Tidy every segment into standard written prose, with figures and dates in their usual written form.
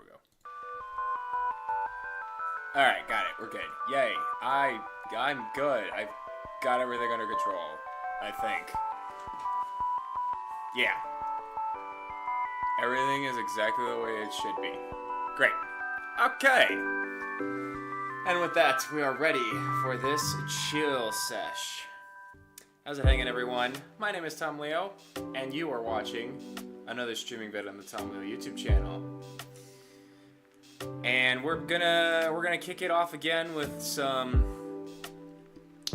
we go. Alright, got it. We're good. Yay. I'm good. I've got everything under control. I think. Yeah. Everything is exactly the way it should be. Great. Okay. And with that, we are ready for this chill sesh. How's it hanging, everyone? My name is Tom Leo, and you are watching another streaming vid on the Tom Leo YouTube channel. And we're gonna kick it off again with some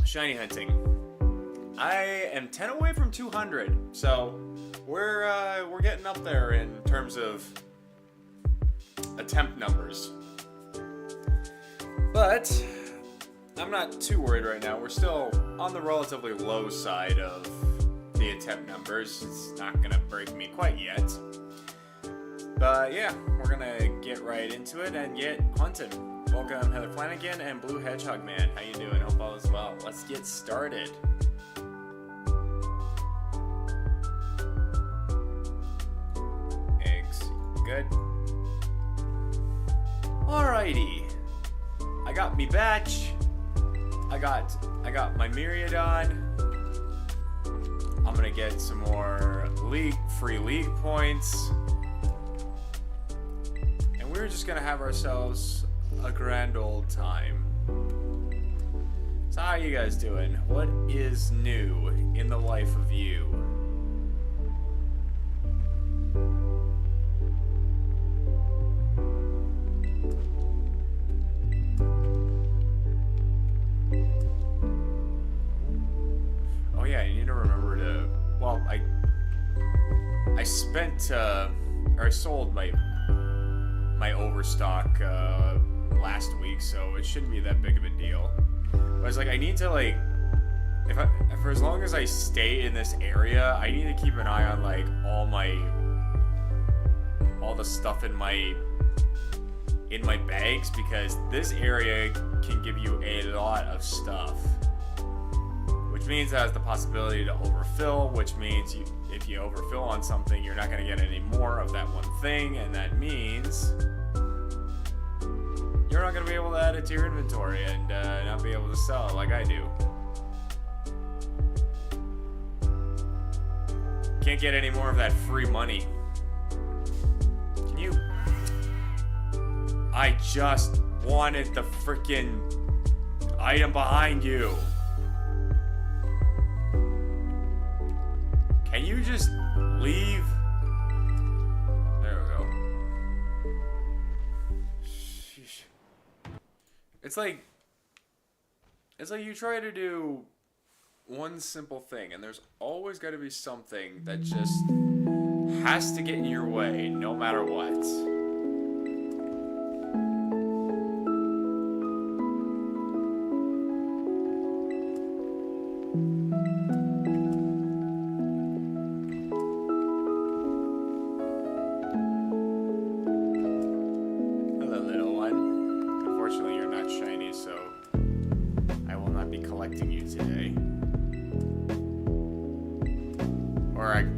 shiny hunting. I am 10 away from 200, so we're getting up there in terms of attempt numbers. But I'm not too worried right now. We're still on the relatively low side of the attempt numbers. It's not gonna break me quite yet. But yeah, we're gonna get right into it and get hunting. Welcome Heather Flanagan and Blue Hedgehog Man. How you doing? Hope all is well. Let's get started. Eggs, good. Alrighty. I got me batch. I got my Myriadon. I'm gonna get some more free league points. And we're just gonna have ourselves a grand old time. So how are you guys doing? What is new in the life of you? Oh yeah, you need to remember to, well, I spent, or I sold my overstock last week, so it shouldn't be that big of a deal. But it's like I need to, like, for as long as I stay in this area, I need to keep an eye on like all the stuff in my bags, because this area can give you a lot of stuff, which means it has the possibility to overfill, which means if you overfill on something, you're not going to get any more of that one thing, and that means you're not going to be able to add it to your inventory and not be able to sell it like I do. Can't get any more of that free money. Can you? I just wanted the freaking item behind you. Can you just leave? There we go. Sheesh. It's like you try to do one simple thing, and there's always got to be something that just has to get in your way, no matter what.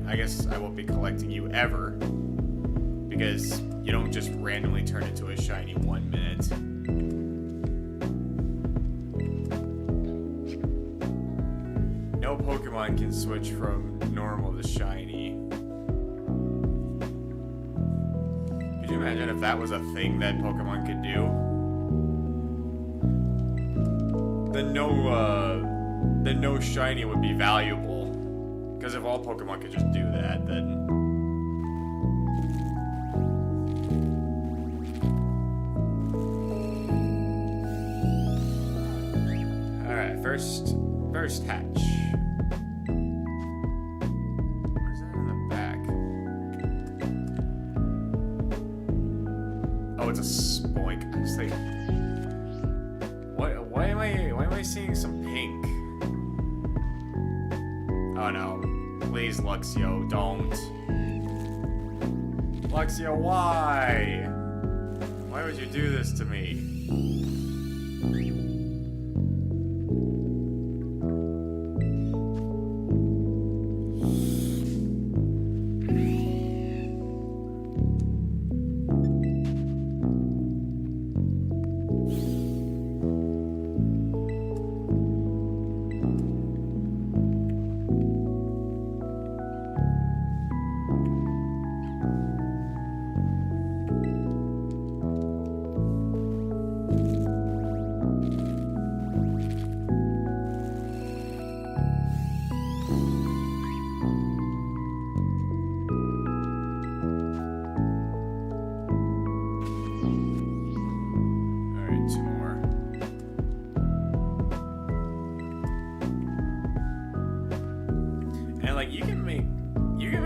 I guess I won't be collecting you ever, because you don't just randomly turn into a shiny 1 minute. No Pokemon can switch from normal to shiny. Could you imagine if that was a thing that Pokemon could do? Then no shiny would be valuable. Because if all Pokemon could just do that, then... Alright, first hatch. Where's that in the back? Oh, it's a spoink. I was like... Why am I seeing some pink? Oh no. Please, Luxio, don't. Luxio, why? Why would you do this to me?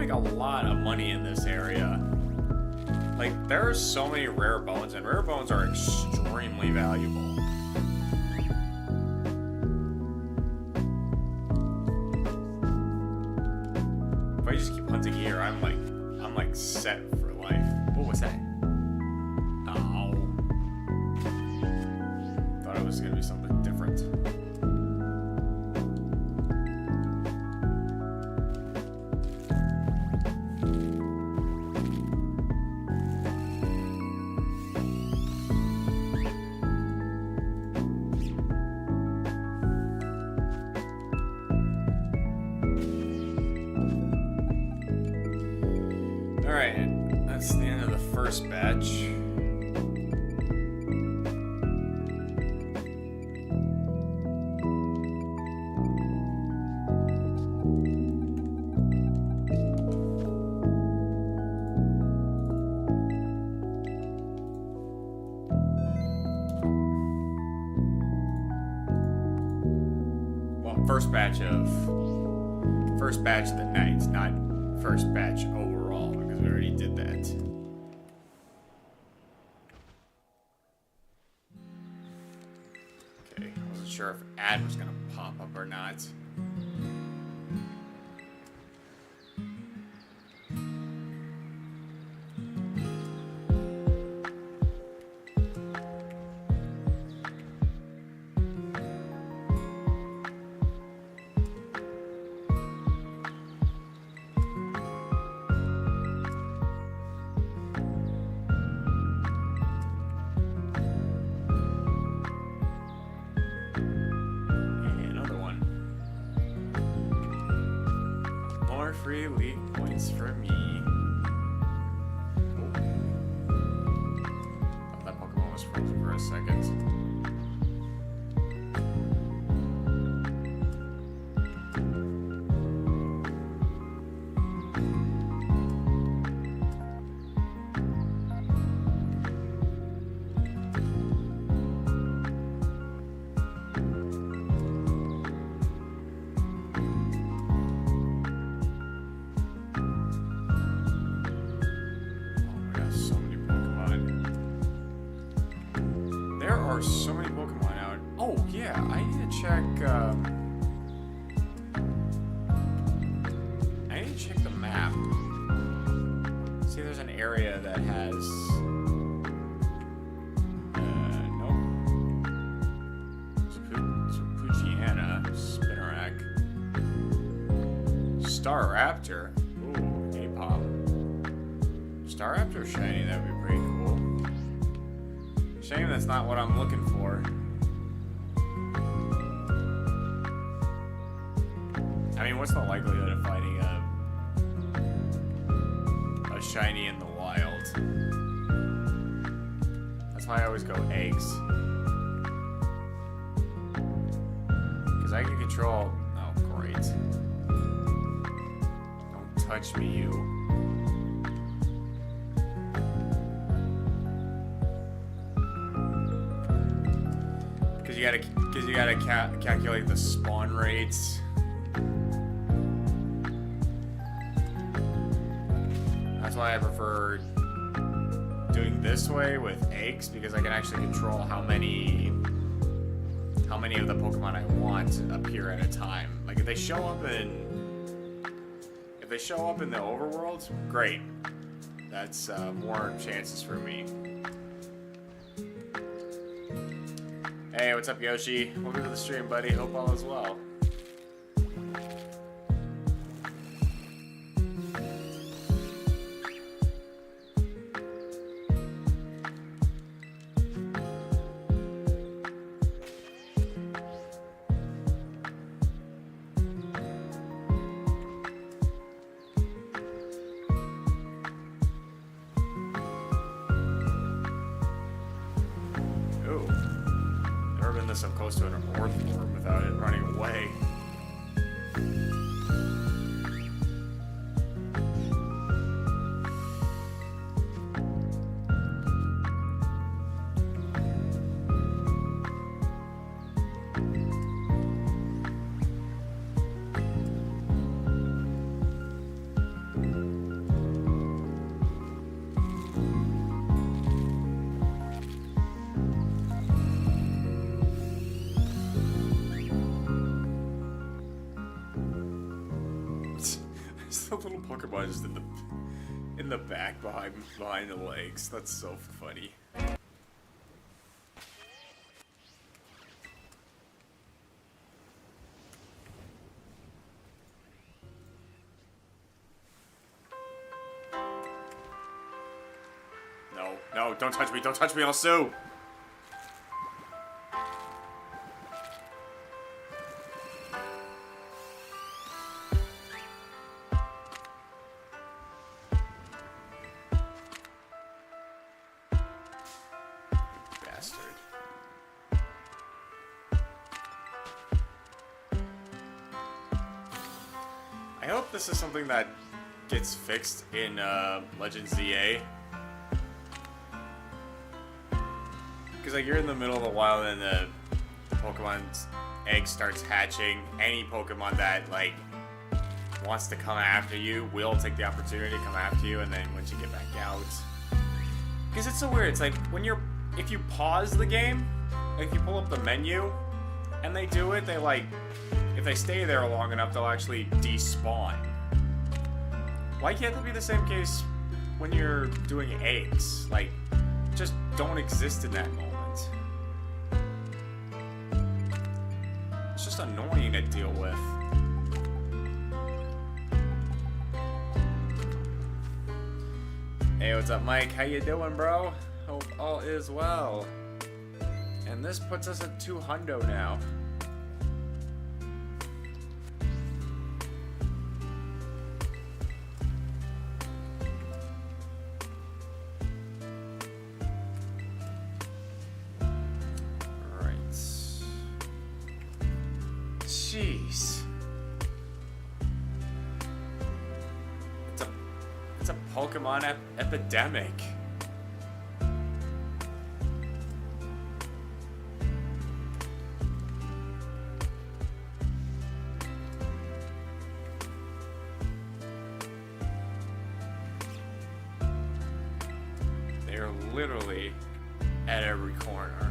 make a lot of money in this area. Like, there are so many rare bones, and rare bones are extremely valuable. If I just keep hunting here, I'm like set for life. What was that? Oh. Thought it was gonna be something different. Alright, that's the end of the first batch. Well, first batch of the night, not first batch overall, because we already did that. Okay, I wasn't sure if an ad was gonna pop up or not. Free league points for me. Oh. Thought that Pokemon was frozen for a second. There are so many Pokemon out. Oh, yeah, I need to check, I need to check the map. See if there's an area that has... nope. Puchiana, Spinarak. Staraptor. Ooh, Napalm. Staraptor shiny, that would be pretty cool. Shame that's not what I'm looking for. I mean, what's the likelihood of finding a shiny in the wild? That's why I always go eggs. Because I can control... Oh, great. Don't touch me, you. Because you gotta calculate the spawn rates. That's why I prefer doing this way with eggs, because I can actually control how many of the Pokemon I want appear at a time. Like if they show up in the overworld, great. That's more chances for me. Hey, what's up, Yoshi? Welcome to the stream, buddy. Hope all is well. So close to an earthworm without it running away. little Pokemon just in the back behind the legs. That's so funny. No, don't touch me, I'll sue! Bastard. I hope this is something that gets fixed in Legends ZA. Because like you're in the middle of the wild and the Pokemon's egg starts hatching. Any Pokemon that like wants to come after you will take the opportunity to come after you, and then once you get back out, because it's so weird. It's like if you pause the game, like if you pull up the menu and they do it, they like if they stay there long enough, they'll actually despawn. Why can't that be the same case when you're doing eggs? Like, just don't exist in that moment. It's just annoying to deal with. Hey, what's up, Mike? How you doing, bro? Hope all is well. And this puts us at 200 now. Jeez. It's a Pokemon epidemic. They're literally at every corner.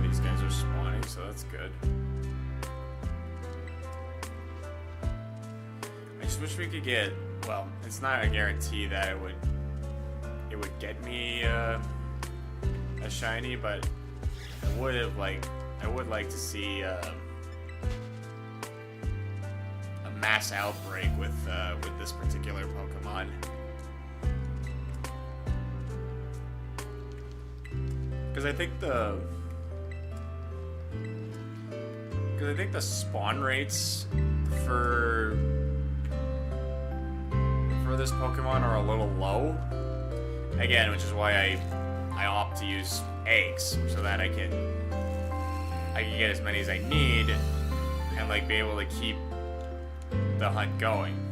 These guys are spawning, so that's good. I just wish we could get, well, it's not a guarantee that it would get me a shiny, but I would like to see a mass outbreak with this particular Pokemon. Because I think the spawn rates for this Pokemon are a little low. Again, which is why I opt to use eggs so that I can get as many as I need and like be able to keep the hunt going.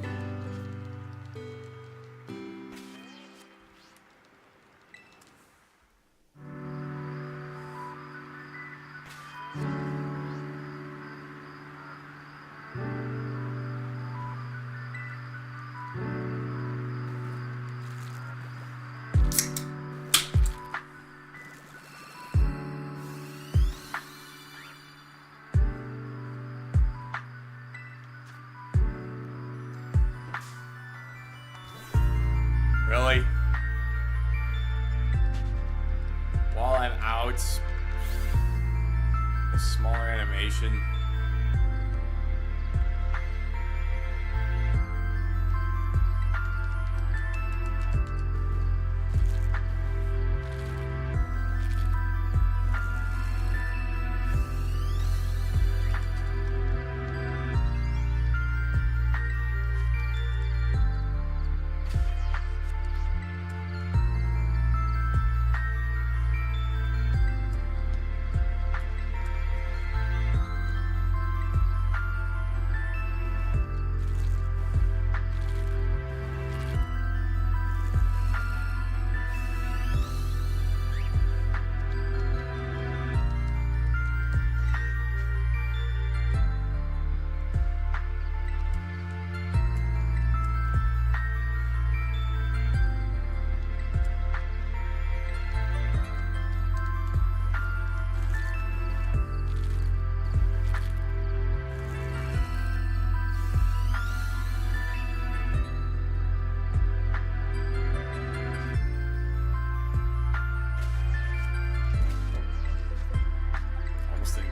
attention.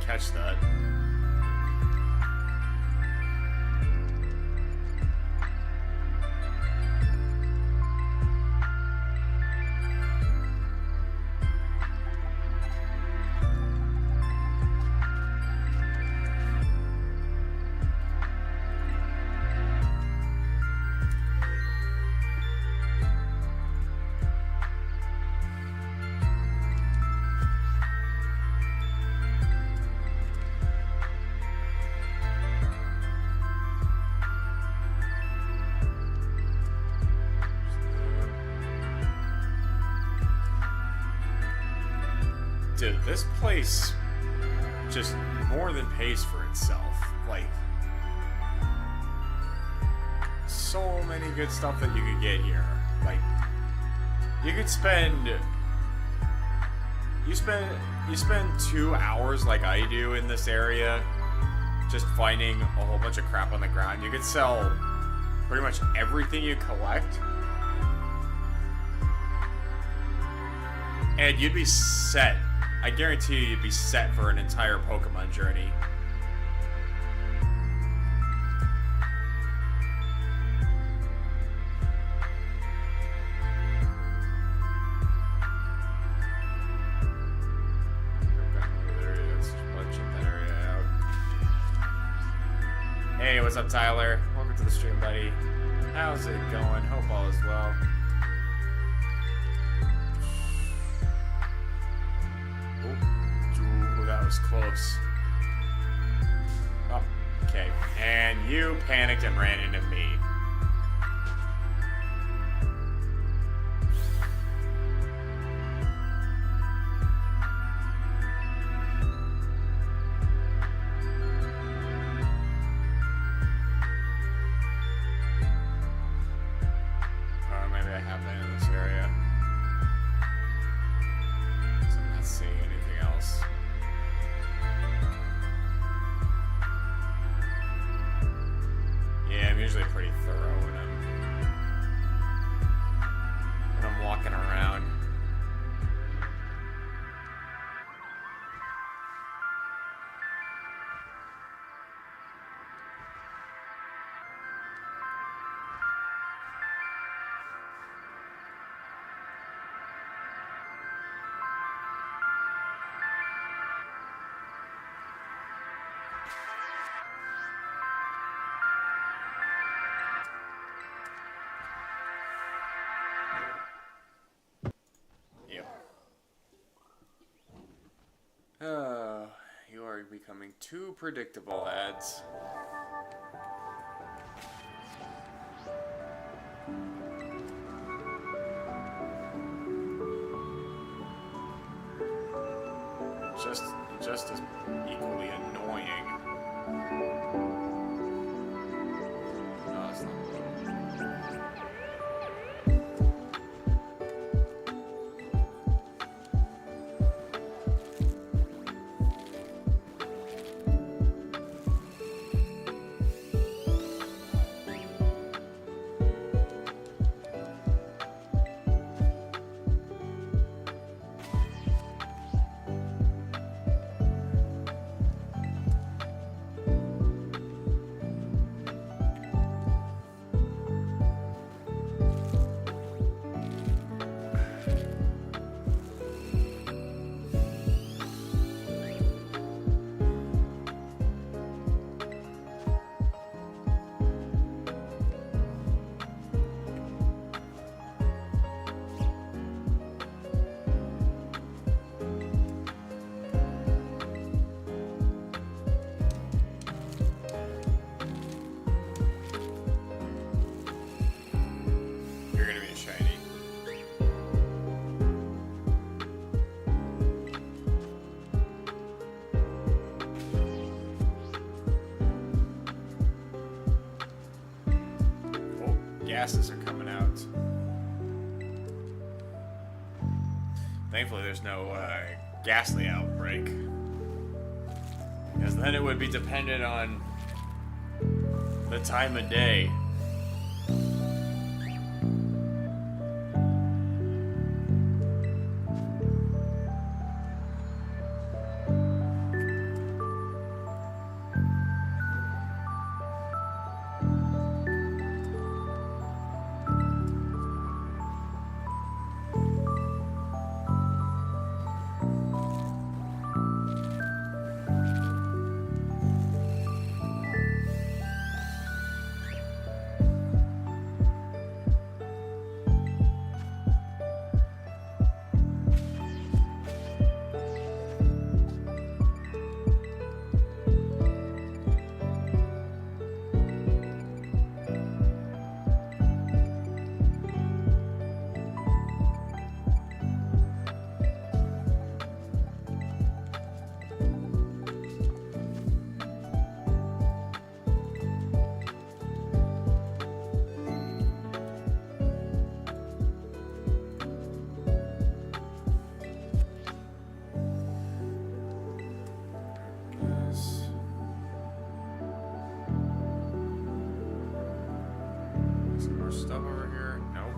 Catch that. Dude, this place just more than pays for itself. Like, so many good stuff that you could get here. Like, you could spend... You spend 2 hours like I do in this area just finding a whole bunch of crap on the ground. You could sell pretty much everything you collect. And you'd be set. I guarantee you you'd be set for an entire Pokemon journey. Hey, what's up, Tyler? Welcome to the stream, buddy. How's it going? Hope all is well. Ooh, that was close. Oh, okay. And you panicked and ran into me. Usually pretty thorough when I'm walking around. You are becoming too predictable, ads. Just as equally annoying. No, it's not. gases are coming out. Thankfully, there's no ghastly outbreak. Because then it would be dependent on the time of day. Stuff over here? Nope.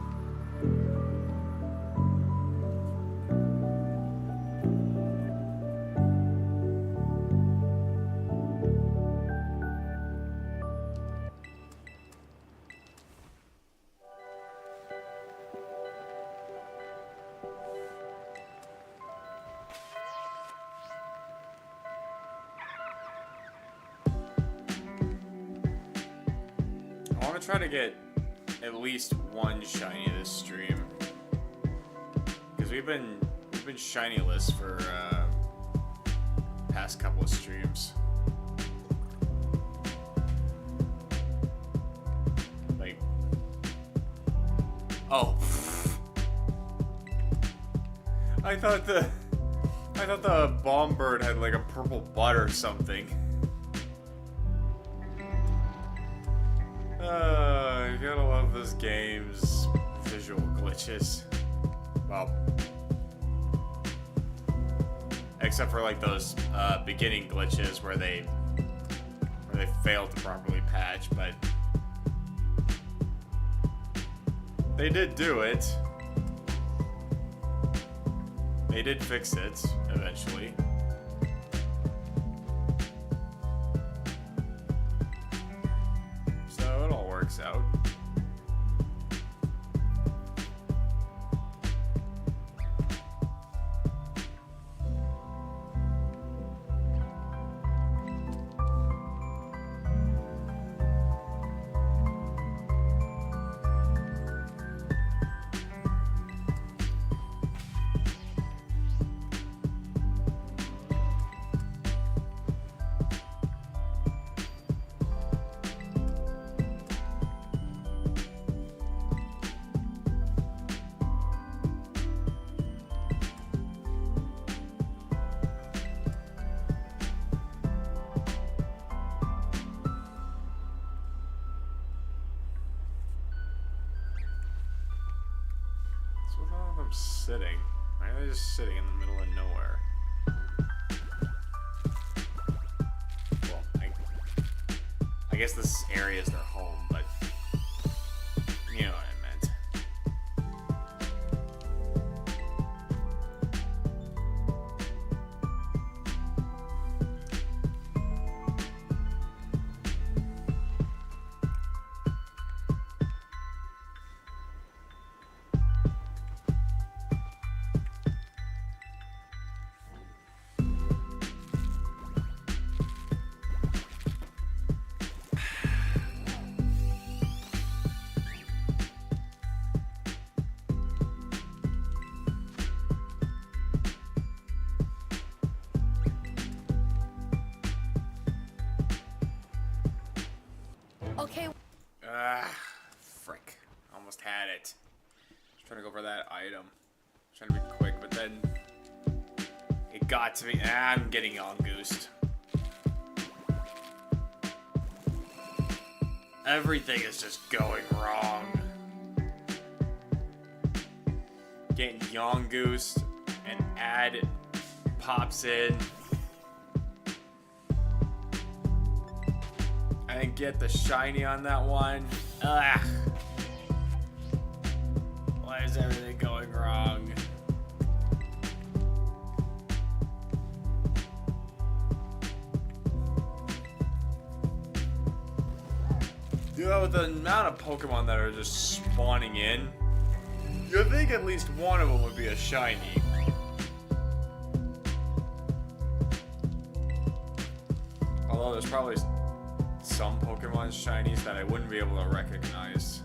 I want to try to get at least one shiny this stream, because we've been shiny-less for past couple of streams. Like, oh, I thought the bomb bird had like a purple butt or something. You gotta love this game's visual glitches. Well, except for like those beginning glitches where they failed to properly patch, but they did do it. They did fix it eventually. So it all works out. Sitting? Why are they just sitting in the middle of nowhere? Well, I guess this area is their home, but you know what I meant. Okay. Frick. Almost had it. Just trying to go for that item. Trying to be quick, but then it got to me. I'm getting on-goosed. Everything is just going wrong. getting Yongoosed and ad pops in. I didn't get the shiny on that one. Ugh. Why is everything going wrong? You know, with the amount of Pokemon that are just spawning in, you'd think at least one of them would be a shiny. Although there's probably some Pokemon shinies that I wouldn't be able to recognize.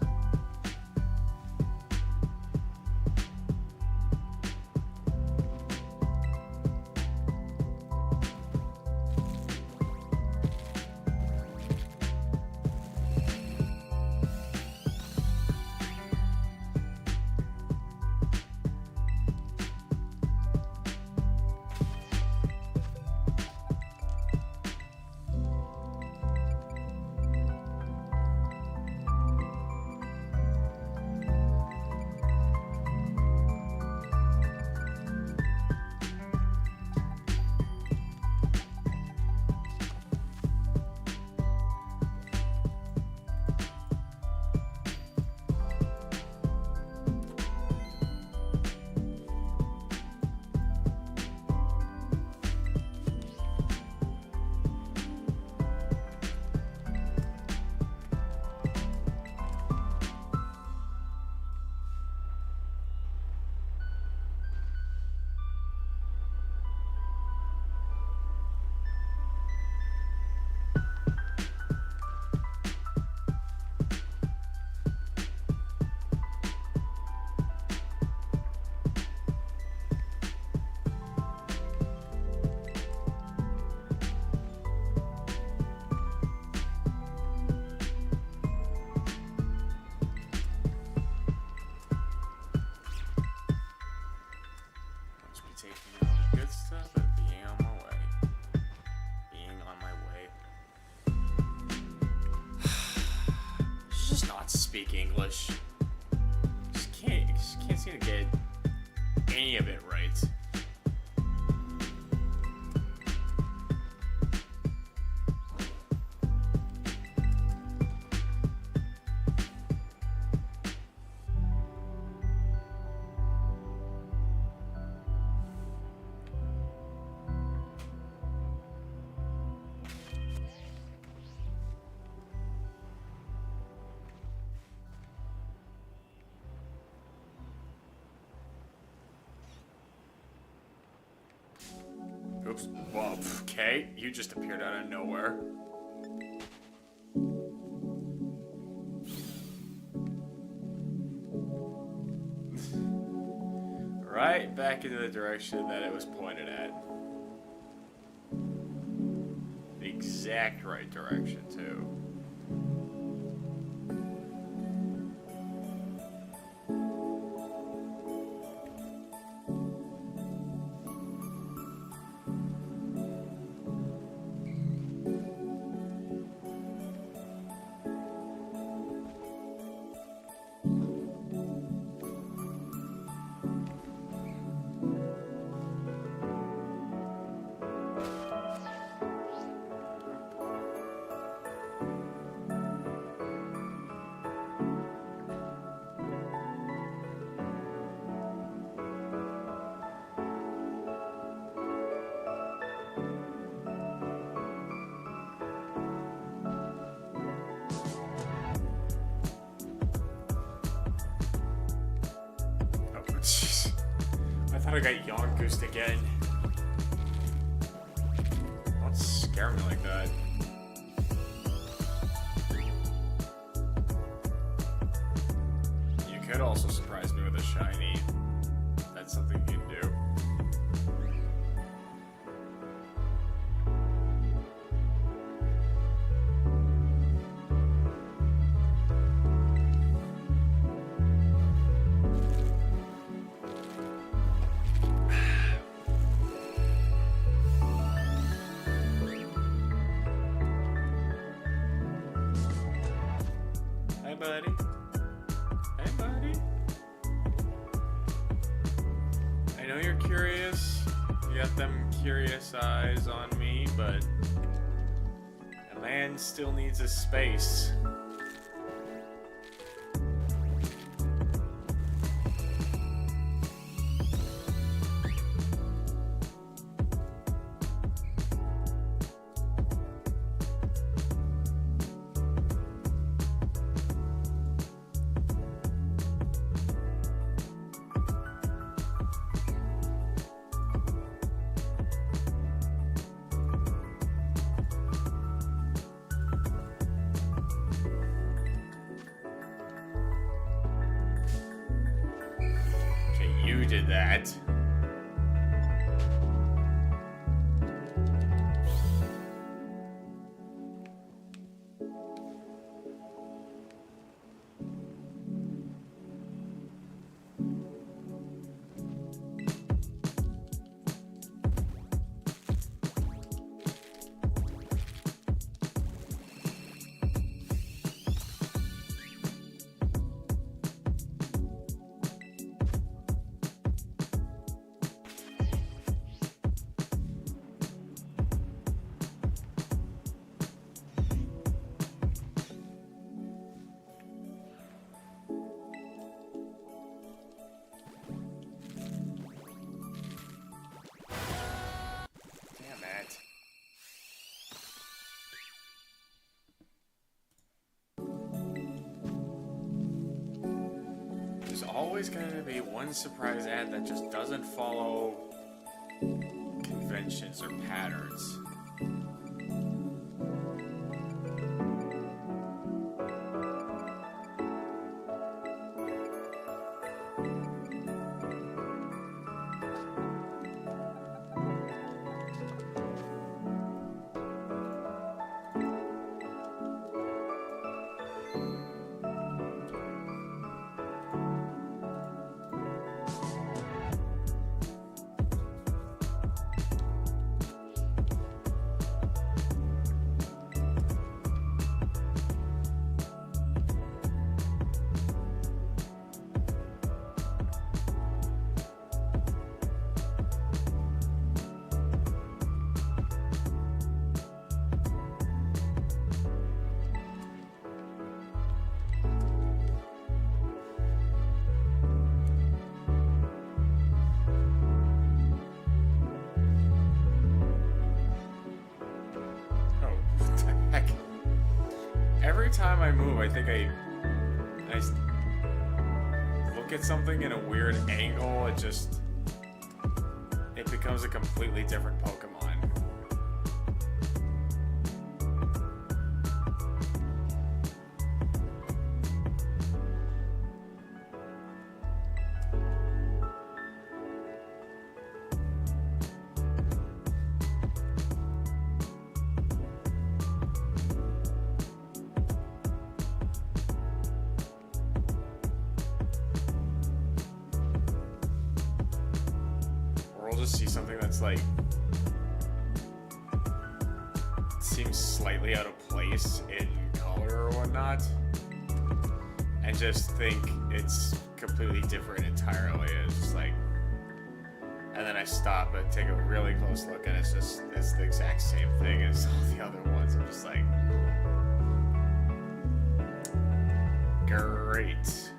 Speak English. Just can't seem to get any of it right. Oops. Well, okay. You just appeared out of nowhere. Right back into the direction that it was pointed at. The exact right direction, too. I got Yongoosed again. Don't scare me like that. You could also surprise me with a shiny. That's something you can do. Buddy. Hey, buddy. somewhat curious. You got them curious eyes on me, but a man still needs his space. You did that. There's always going to be one surprise ad that just doesn't follow conventions or patterns. Every time I move, I think I look at something in a weird angle. It becomes a completely different Pokemon. We'll just see something that's like seems slightly out of place in color or whatnot, and just think it's completely different entirely. It's just like, and then I stop and take a really close look, and it's the exact same thing as all the other ones. I'm just like, great.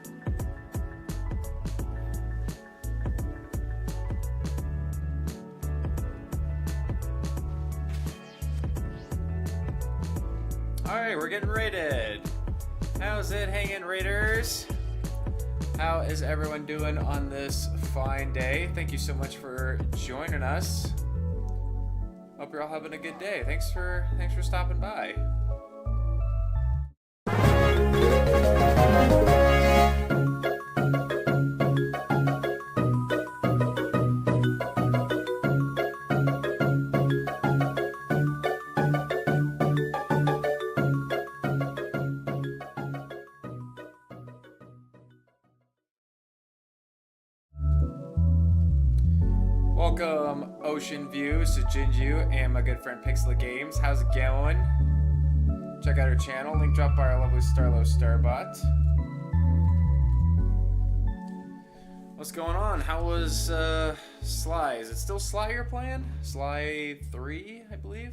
Alright, we're getting rated. How's it hanging, Raiders? How is everyone doing on this fine day? Thank you so much for joining us. Hope you're all having a good day. Thanks for stopping by. Welcome, Ocean View, Sujinju, and my good friend Pixela Games. How's it going? Check out our channel. Link dropped by our lovely Starbot. What's going on? How was Sly? Is it still Sly you're playing? Sly 3, I believe?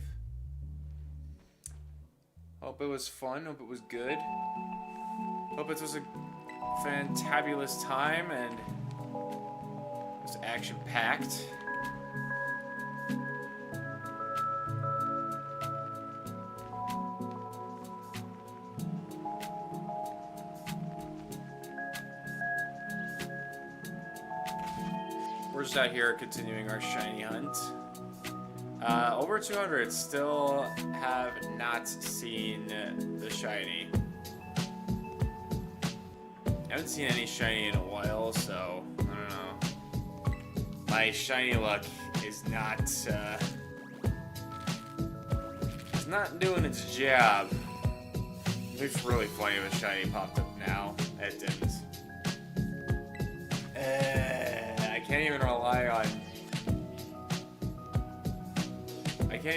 Hope it was fun. Hope it was good. Hope it was a fantabulous time and it was action-packed. We're just out here continuing our shiny hunt. Over 200, still have not seen the shiny. I haven't seen any shiny in a while, so I don't know. My shiny luck is not doing its job. It's really funny if a shiny popped up now. It didn't. I can't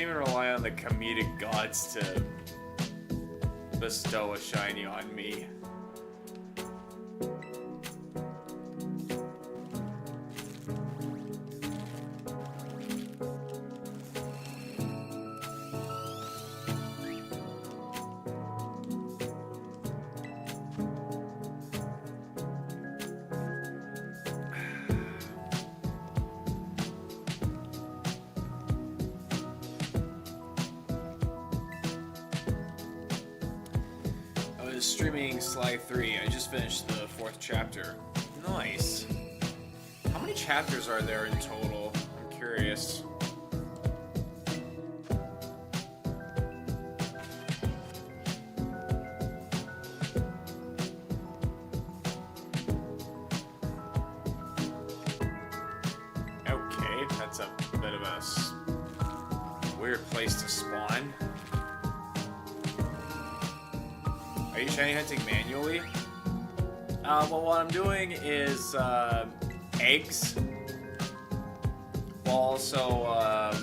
even rely on the comedic gods to bestow a shiny on me. Streaming Sly 3. I just finished the 4th chapter. Nice. How many chapters are there in total? I'm curious. Okay, that's a bit of a weird place to spawn. Are you shiny hunting manually? Well, what I'm doing is eggs, while also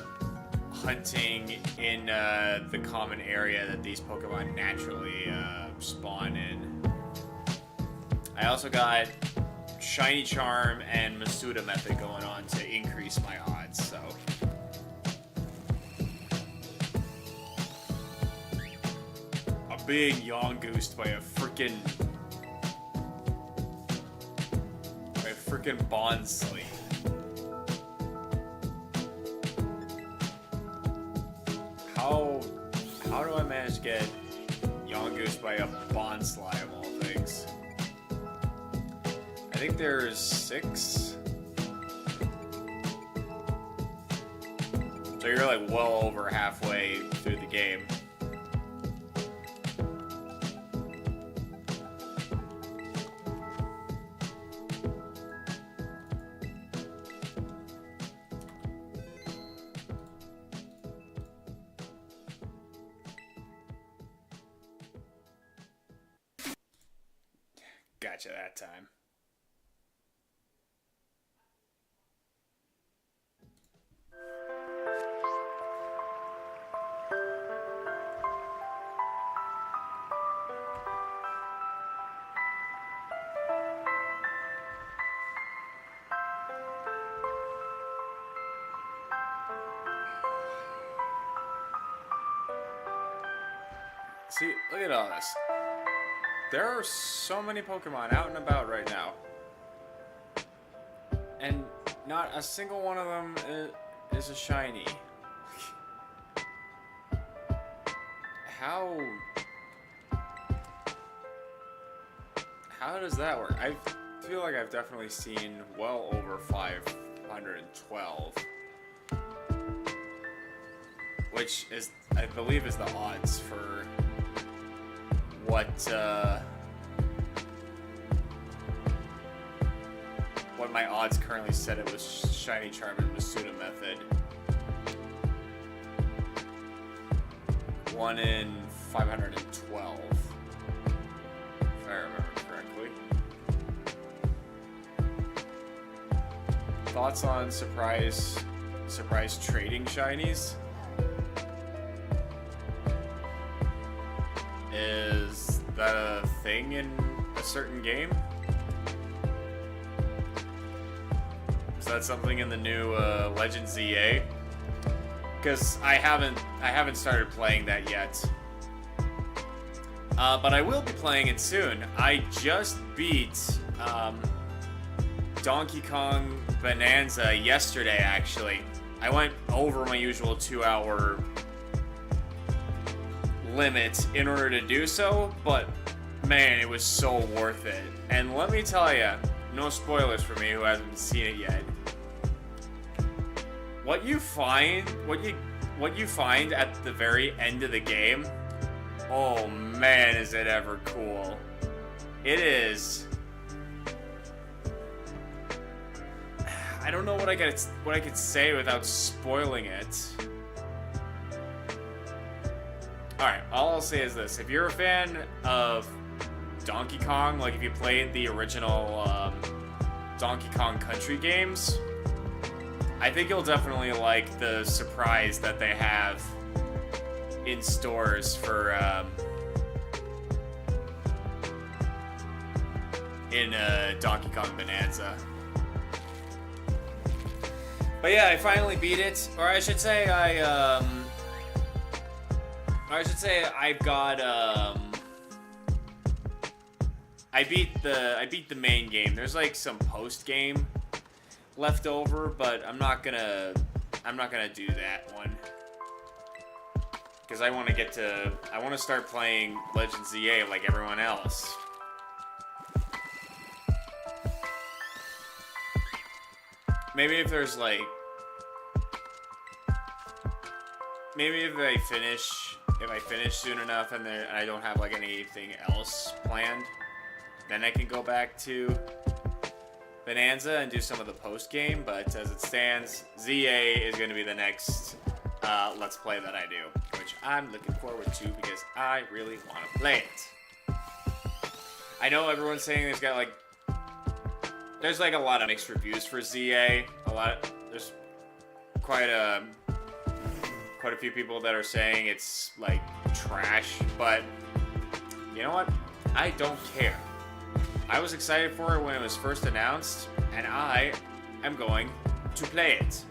hunting in the common area that these Pokemon naturally spawn in. I also got Shiny Charm and Masuda method going on to increase my odds, so. Being yongoosed by a freaking Bonsly. How do I manage to get yongoosed by a Bonsly of all things? I think there's 6. So you're like well over halfway through the game. Gotcha that time. See, look at all this. There are so many Pokemon out and about right now. And not a single one of them is a shiny. How does that work? I feel like I've definitely seen well over 512. Which is, I believe, is the odds for what my odds currently said it was Shiny Charm and Masuda method. 1 in 512, if I remember correctly. Thoughts on surprise trading shinies? Is that a thing in a certain game? that something in the new Legend ZA? Because I haven't started playing that yet. But I will be playing it soon. I just beat Donkey Kong Bonanza yesterday, actually. I went over my usual 2-hour limit in order to do so, but man, it was so worth it. And let me tell you, no spoilers for me who hasn't seen it yet. What you find at the very end of the game, oh man, is it ever cool. It is. I don't know what I could say without spoiling it. Alright, all I'll say is this. If you're a fan of Donkey Kong, like if you played the original Donkey Kong Country games, I think you'll definitely like the surprise that they have in stores for in Donkey Kong Bonanza. But yeah, I finally beat it, or I should say I've got I beat the main game. There's like some post game left over, but I'm not gonna do that one because I want to start playing Legend ZA like everyone else. Maybe if there's like, maybe if I finish soon enough and I don't have like anything else planned, then I can go back to Bonanza and do some of the post game. But as it stands, ZA is going to be the next Let's Play that I do, which I'm looking forward to because I really want to play it. I know everyone's saying there's like a lot of mixed reviews for ZA. There's quite a few people that are saying it's like trash, but you know what? I don't care. I was excited for it when it was first announced, and I am going to play it.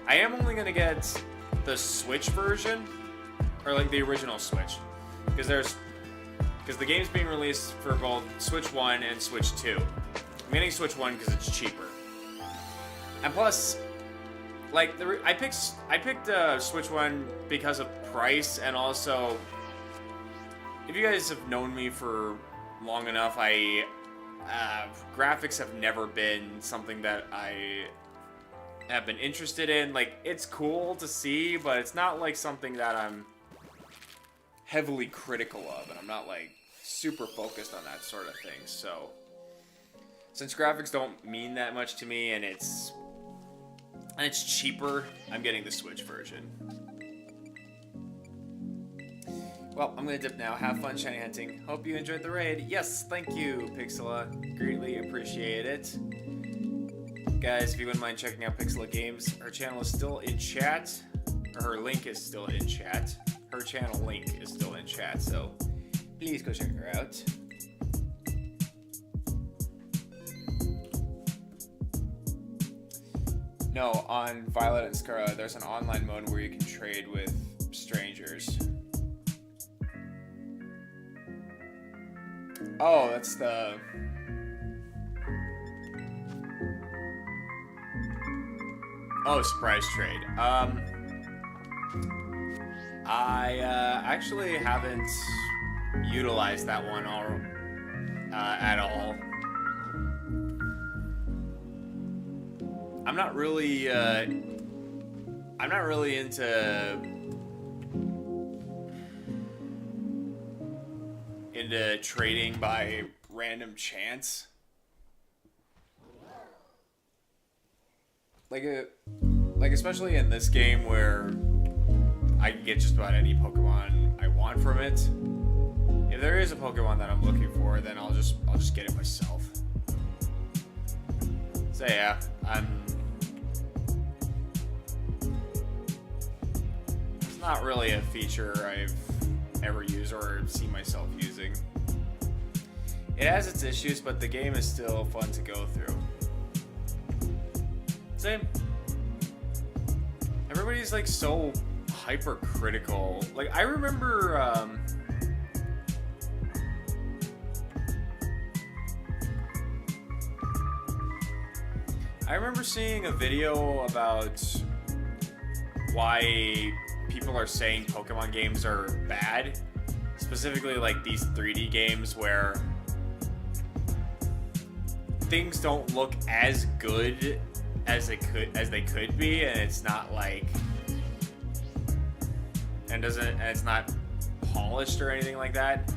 I am only going to get the Switch version, or like the original Switch, because the game's being released for both Switch 1 and Switch 2. I'm getting Switch 1 because it's cheaper. And plus, like, I picked Switch 1 because of price, and also, if you guys have known me for long enough, graphics have never been something that I have been interested in. Like, it's cool to see, but it's not like something that I'm heavily critical of, and I'm not like super focused on that sort of thing. So since graphics don't mean that much to me, and it's cheaper, I'm getting the Switch version. Well, I'm gonna dip now. Have fun shiny hunting. Hope you enjoyed the raid. Yes, thank you, Pixela. Greatly appreciate it. Guys, if you wouldn't mind checking out Pixela Games, her channel is still in chat. Or her link is still in chat. Her channel link is still in chat, so please go check her out. No, on Violet and Scarlet, there's an online mode where you can trade with strangers. Oh, that's the... Oh, surprise trade. I actually haven't utilized that one at all. I'm not really into trading by random chance. Like especially in this game where I can get just about any Pokemon I want from it. If there is a Pokemon that I'm looking for, then I'll just get it myself. So yeah, it's not really a feature I've ever used or seen myself using. It has its issues, but the game is still fun to go through. Same. Everybody's like so hypercritical. Like I remember seeing a video about why people are saying Pokemon games are bad. Specifically like these 3D games where things don't look as good as they could be, and it's not like and it's not polished or anything like that.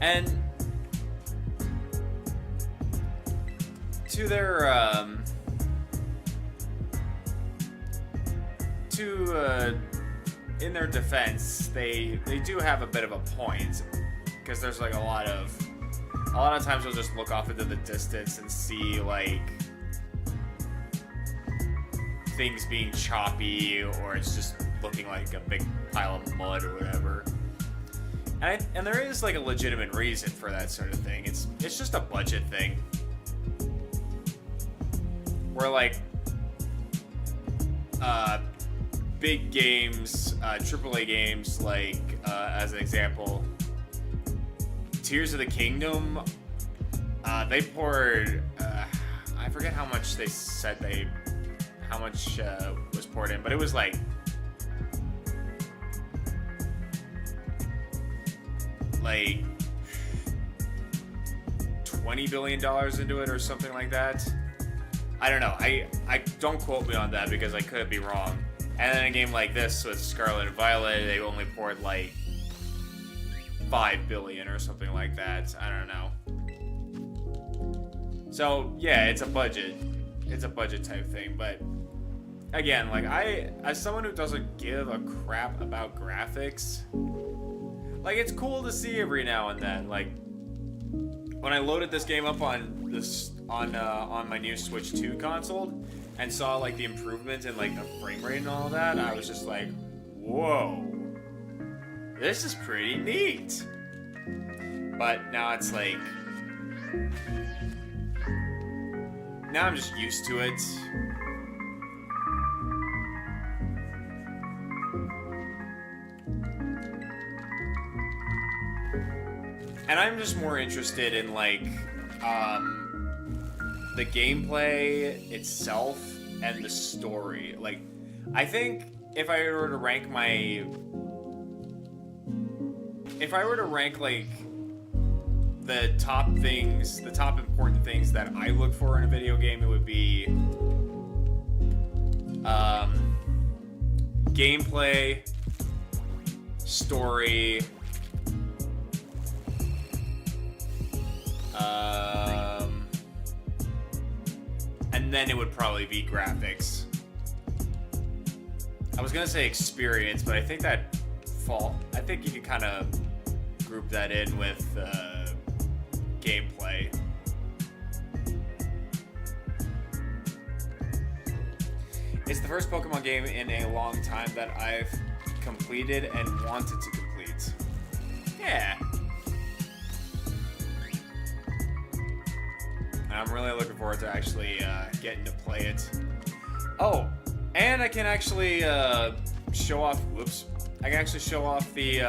And to their in their defense, they do have a bit of a point, because there's like a lot of times you'll just look off into the distance and see like things being choppy, or it's just looking like a big pile of mud or whatever. And there is like a legitimate reason for that sort of thing. It's just a budget thing. Where like big games, AAA games, like as an example, Tears of the Kingdom, they poured I forget how much they said how much was poured in, but it was like $20 billion into it or something like that. I don't know. I don't quote me on that because I could be wrong. And then a game like this with Scarlet and Violet, they only poured like $5 billion or something like that. I don't know. So yeah, it's a budget type thing. But again, like as someone who doesn't give a crap about graphics, like it's cool to see every now and then. Like when I loaded this game up on my new Switch 2 console and saw like the improvement in like the frame rate and all that, I was just like, whoa, this is pretty neat. But now it's like, now I'm just used to it. And I'm just more interested in like the gameplay itself and the story. Like, I think if I were to rank like the top important things that I look for in a video game, it would be gameplay, story, and then it would probably be graphics. I was gonna say experience, but I think you could kind of group that in with gameplay. It's the first Pokemon game in a long time that I've completed and wanted to complete. Yeah. I'm really looking forward to actually getting to play it. Oh, and I can actually show off. Whoops! I can actually show off the.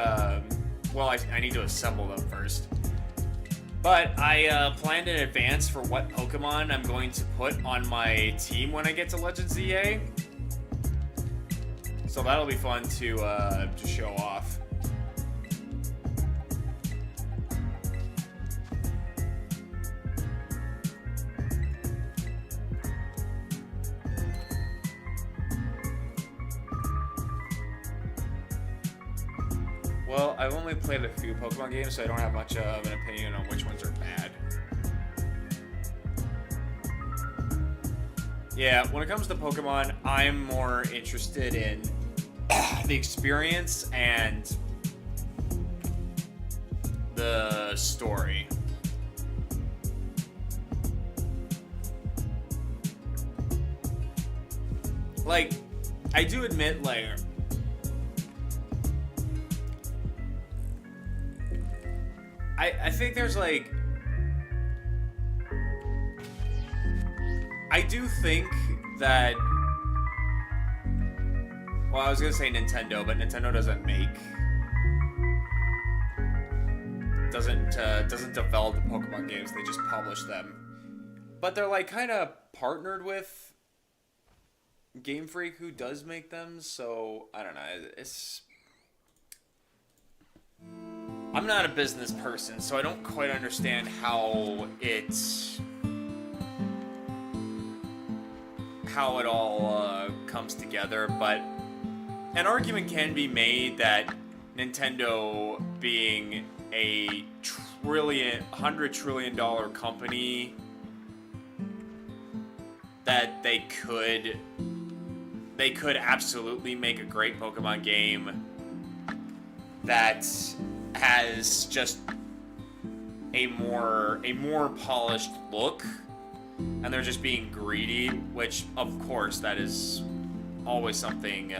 Well, I need to assemble them first. But I planned in advance for what Pokemon I'm going to put on my team when I get to Legends EA. So that'll be fun to show off. Well, I've only played a few Pokemon games, so I don't have much of an opinion on which ones are bad. Yeah, when it comes to Pokemon, I'm more interested in the experience and the story. Like, I do admit, like, I think there's like, I do think that... Well, I was gonna say Nintendo, but Nintendo doesn't make... Doesn't develop the Pokemon games, they just publish them. But they're like kind of partnered with Game Freak, who does make them, so I don't know, it's... I'm not a business person, so I don't quite understand how it all comes together, but an argument can be made that Nintendo, being a $100 trillion company, that they could absolutely make a great Pokemon game that has just a more polished look, and they're just being greedy, which of course that is always something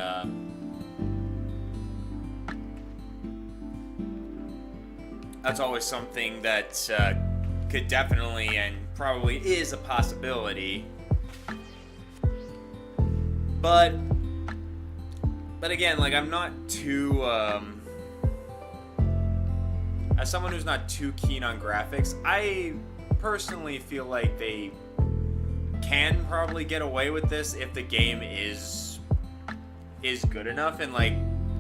that's always something that could definitely and probably is a possibility. But again, like, I'm not too as someone who's not too keen on graphics, I personally feel like they can probably get away with this if the game is good enough, and like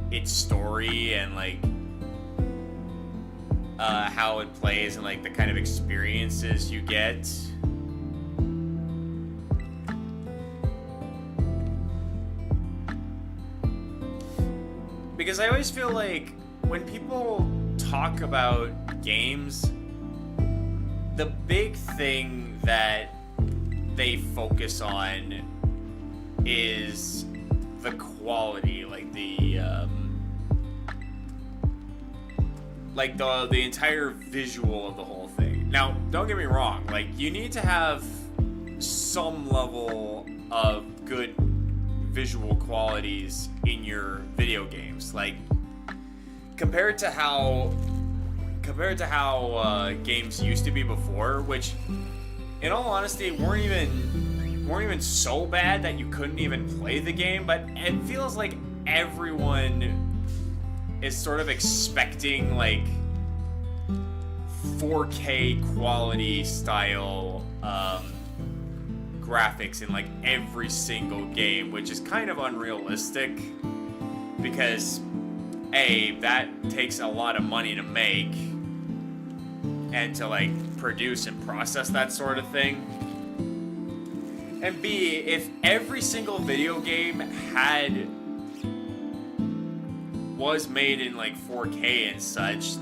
its story and like how it plays and like the kind of experiences you get. Because I always feel like when people talk about games, the big thing that they focus on is the quality, like the entire visual of the whole thing. Now, don't get me wrong, like, you need to have some level of good visual qualities in your video games. Like, compared to how games used to be before, which, in all honesty, weren't even so bad that you couldn't even play the game, but it feels like everyone is sort of expecting like 4K quality style graphics in like every single game, which is kind of unrealistic because that takes a lot of money to make and to like produce and process that sort of thing. And B, if every single video game was made in like 4K and such,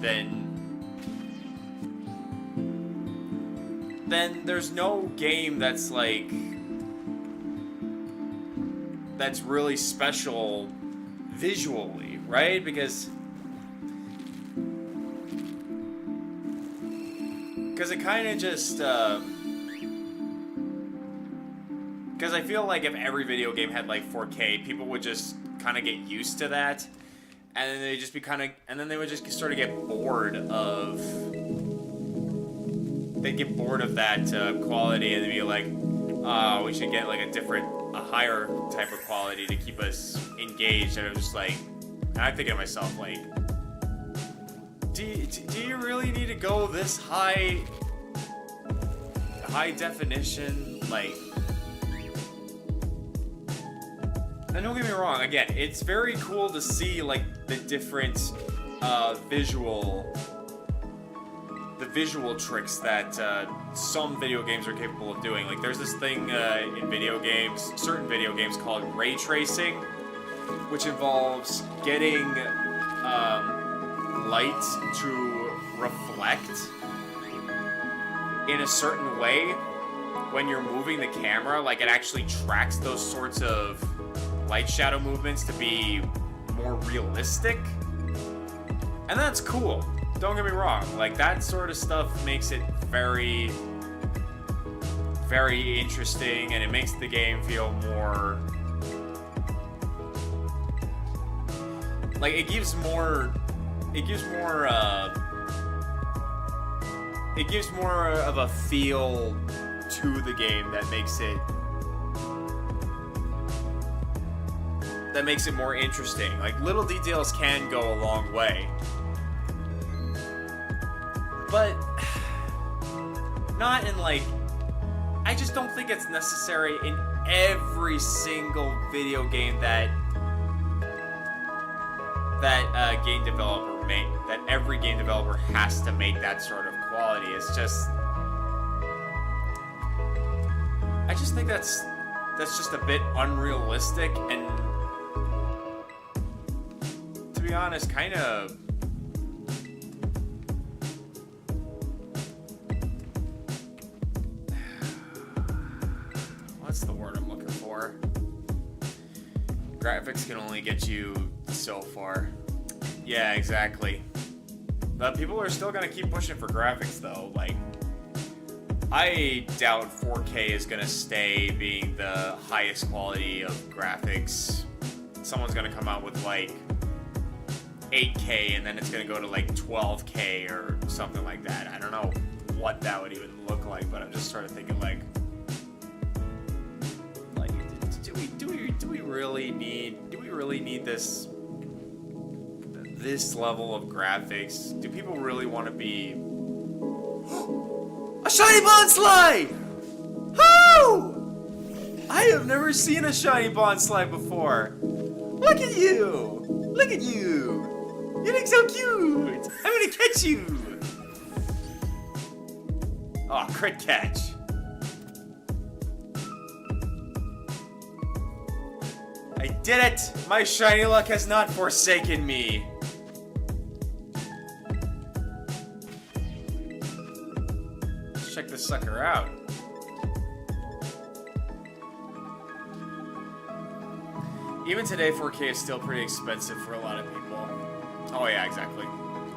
then there's no game that's really special visually, right? Because it kind of just because I feel like if every video game had like 4K, people would just kind of get used to that, and then they just they would just sort of get bored of that quality, and they'd be like, oh, we should get like a higher type of quality to keep us engaged. And it was just like, and I'm thinking to myself, like, do you really need to go this high definition? Like, and don't get me wrong, again, it's very cool to see like the different visual tricks that some video games are capable of doing. Like, there's this thing in certain video games called ray tracing, which involves getting light to reflect in a certain way when you're moving the camera. Like, it actually tracks those sorts of light shadow movements to be more realistic, and that's cool. Don't get me wrong, like, that sort of stuff makes it very, very interesting, and it makes the game feel more like it gives more of a feel to the game that makes it that makes it more interesting. Like, little details can go a long way. But not in, like, I just don't think it's necessary in every single video game that game developer make. That every game developer has to make that sort of quality. It's just, I just think that's just a bit unrealistic, and to be honest, kind of what's the word I'm looking for? Graphics can only get you so far. Yeah, exactly. But people are still gonna keep pushing for graphics, though. Like, I doubt 4K is gonna stay being the highest quality of graphics. Someone's gonna come out with like 8K, and then it's gonna go to like 12K or something like that. I don't know what that would even look like, but I'm just sort of thinking like do we really need this level of graphics? Do people really want to be a shiny Bonsly? Woo! I have never seen a shiny Bonsly before. Look at you! Look at you! You look so cute! I'm gonna catch you! Oh, crit catch. I did it! My shiny luck has not forsaken me. Let's check this sucker out. Even today, 4K is still pretty expensive for a lot of people. Oh yeah, exactly.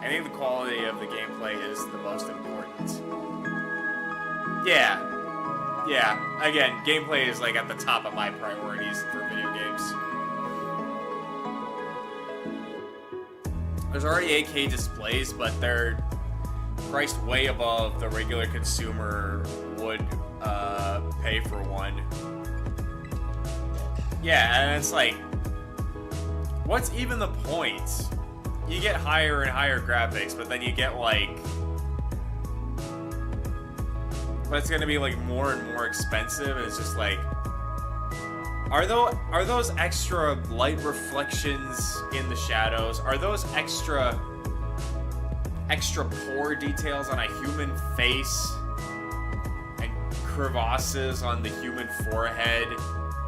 I think the quality of the gameplay is the most important. Yeah. Yeah, again, gameplay is like at the top of my priorities for video games. There's already 8K displays, but they're priced way above the regular consumer would pay for one. Yeah, and it's like, what's even the point? You get higher and higher graphics, but then you get like, but it's gonna be like more and more expensive, and it's just like, are those extra light reflections in the shadows? Are those extra pore details on a human face and crevasses on the human forehead?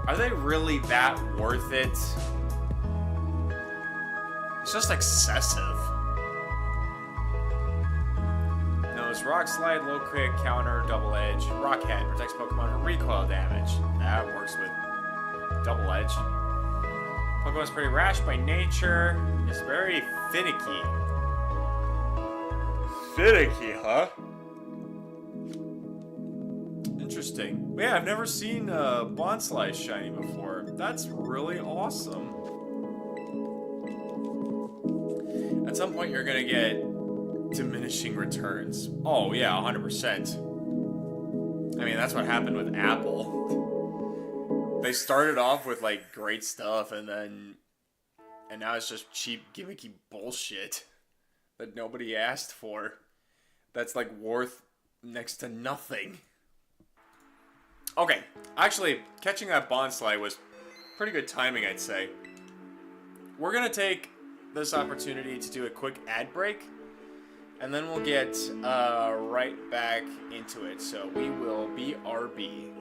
Are they really that worth it? It's just excessive. Nose, rock slide, low crit, counter, double edge. Rock head protects Pokemon from recoil damage. That works with double edge. Pokemon's pretty rash by nature. It's very finicky. Finicky, huh? Interesting. Yeah, I've never seen Bonsly shiny before. That's really awesome. At some point, you're gonna get diminishing returns. Oh yeah, 100%. I mean, that's what happened with Apple. They started off with like great stuff, and now it's just cheap, gimmicky bullshit that nobody asked for. That's like worth next to nothing. Okay, actually, catching that Bonsly was pretty good timing, I'd say. We're gonna take this opportunity to do a quick ad break, and then we'll get right back into it. So we will BRB.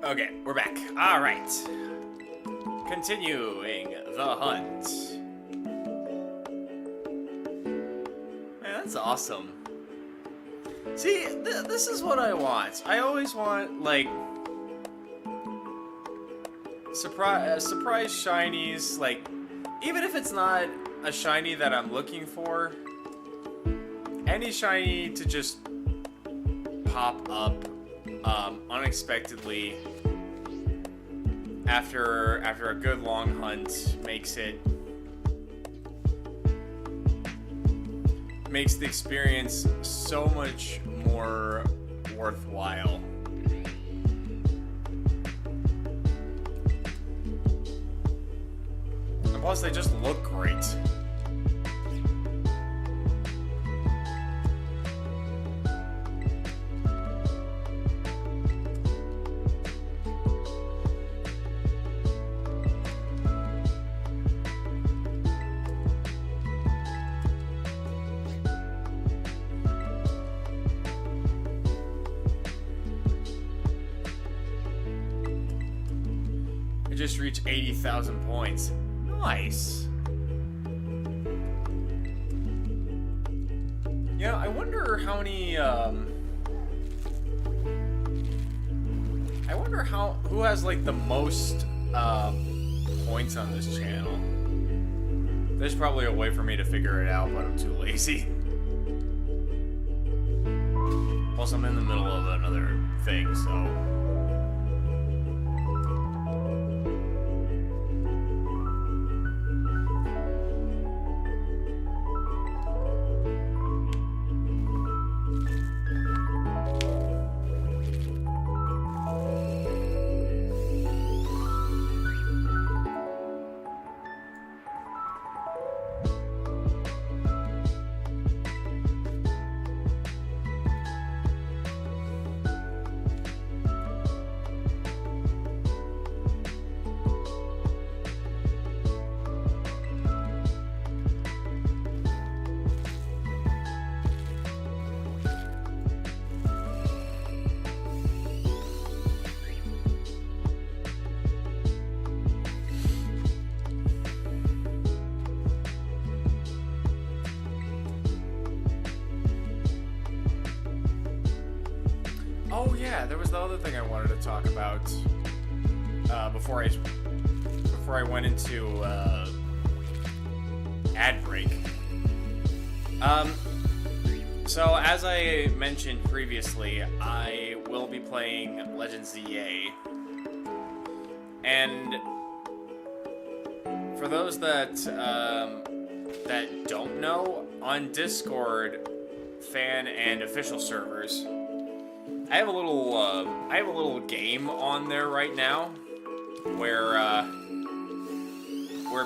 Okay, we're back. All right. Continuing the hunt. Man, that's awesome. See, this is what I want. I always want, like, surprise shinies, like, even if it's not a shiny that I'm looking for, any shiny to just pop up unexpectedly after a good long hunt makes the experience so much more worthwhile. And plus, they just look great. I just reached 80,000 points. Nice. Yeah, I wonder how many, who has, like, the most, points on this channel. There's probably a way for me to figure it out, but I'm too lazy. Plus, I'm in the middle of another thing, so... Oh yeah, there was the other thing I wanted to talk about before I went into ad break. So as I mentioned previously, I will be playing Legend ZA, and for those that don't know, on Discord fan and official servers, I have a little game on there right now where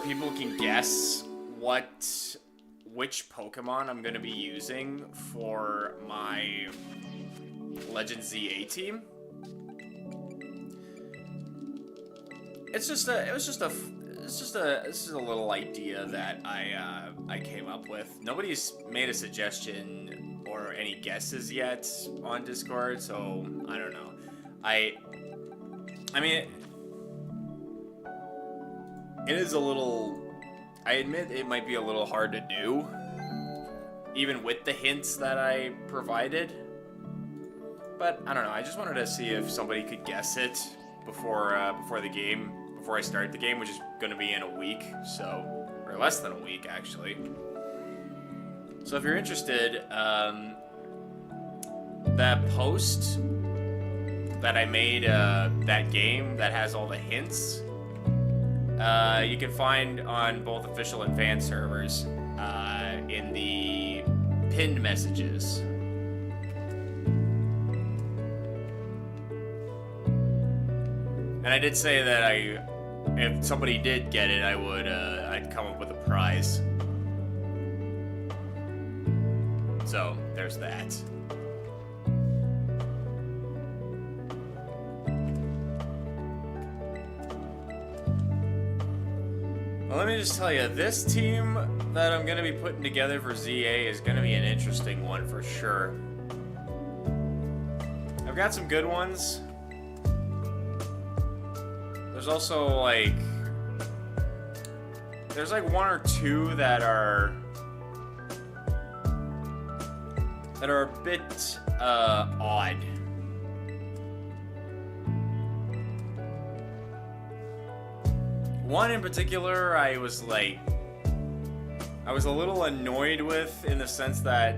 people can guess which Pokemon I'm gonna be using for my Legend ZA team. This is a little idea that I came up with. Nobody's made a suggestion or any guesses yet on Discord, so I don't know. I mean, it is a little... I admit it might be a little hard to do, even with the hints that I provided. But I don't know. I just wanted to see if somebody could guess it before I start the game, which is going to be in a week, so, or less than a week actually. So if you're interested, that post that I made, that game that has all the hints, you can find on both official and fan servers, in the pinned messages. And I did say that if somebody did get it, I'd come up with a prize. So, there's that. Well, let me just tell you, this team that I'm going to be putting together for ZA is going to be an interesting one for sure. I've got some good ones, there's also like there's like one or two that are a bit odd. One in particular I was a little annoyed with, in the sense that